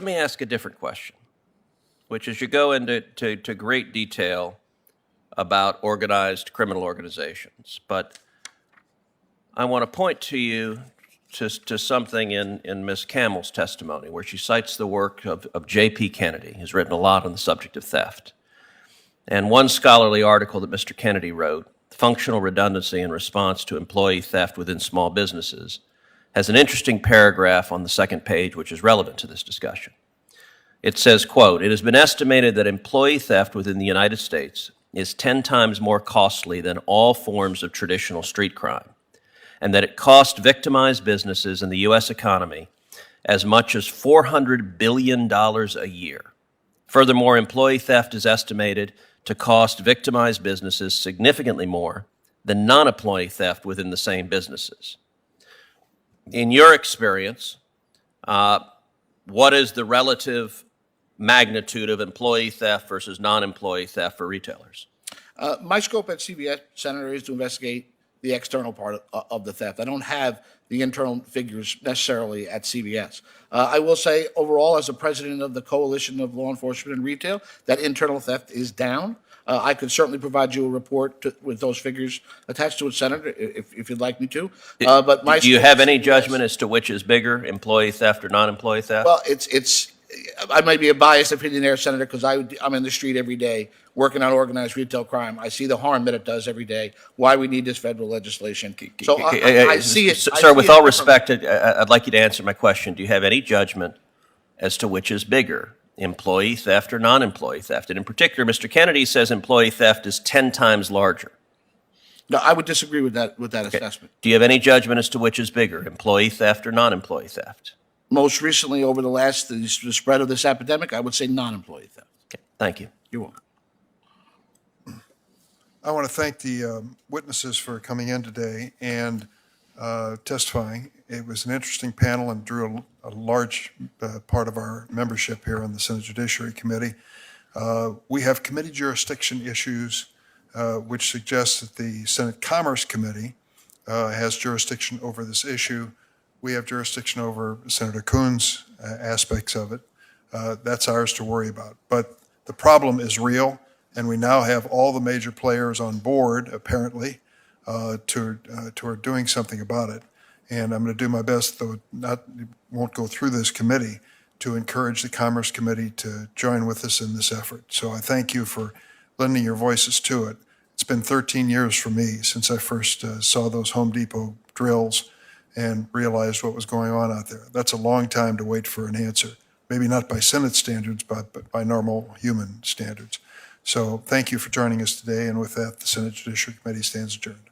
me ask a different question, which is you go into great detail about organized criminal organizations, but I want to point to you to something in Ms. Campbell's testimony, where she cites the work of J.P. Kennedy, who's written a lot on the subject of theft. And one scholarly article that Mr. Kennedy wrote, Functional Redundancy in Response to Employee Theft Within Small Businesses, has an interesting paragraph on the second page which is relevant to this discussion. It says, quote, "It has been estimated that employee theft within the United States is 10 times more costly than all forms of traditional street crime, and that it cost victimized businesses in the U.S. economy as much as $400 billion a year. Furthermore, employee theft is estimated to cost victimized businesses significantly more than non-employee theft within the same businesses. In your experience, what is the relative magnitude of employee theft versus non-employee theft for retailers? My scope at CBS, Senator, is to investigate the external part of the theft. I don't have the internal figures necessarily at CBS. I will say overall, as a president of the Coalition of Law Enforcement and Retail, that internal theft is down. I could certainly provide you a report with those figures attached to it, Senator, if you'd like me to. But my Do you scope have at any CBS judgment as to which is bigger, employee theft or non-employee theft? Well, I might be a biased opinion there, Senator, because I'm in the street every day working on organized retail crime. I see the harm that it does every day, why we need this federal legislation. So I see it. Sir, with all respect, I'd like you to answer my question. Do you have any judgment as to which is bigger, employee theft or non-employee theft? And in particular, Mr. Kennedy says employee theft is 10 times larger. No, I would disagree with that assessment. Do you have any judgment as to which is bigger, employee theft or non-employee theft? Most recently, over the spread of this epidemic, I would say non-employee theft. Okay, thank you. You're welcome. I want to thank the witnesses for coming in today and testifying. It was an interesting panel and drew a large part of our membership here on the Senate Judiciary Committee. We have committee jurisdiction issues, which suggests that the Senate Commerce Committee has jurisdiction over this issue. We have jurisdiction over Senator Coons' aspects of it. That's ours to worry about. But the problem is real, and we now have all the major players on board, apparently, to are doing something about it. And I'm going to do my best, though it won't go through this committee, to encourage the Commerce Committee to join with us in this effort. So I thank you for lending your voices to it. It's been 13 years for me since I first saw those Home Depot drills and realized what was going on out there. That's a long time to wait for an answer. Maybe not by Senate standards, but by normal human standards. So thank you for joining us today. And with that, the Senate Judiciary Committee stands adjourned.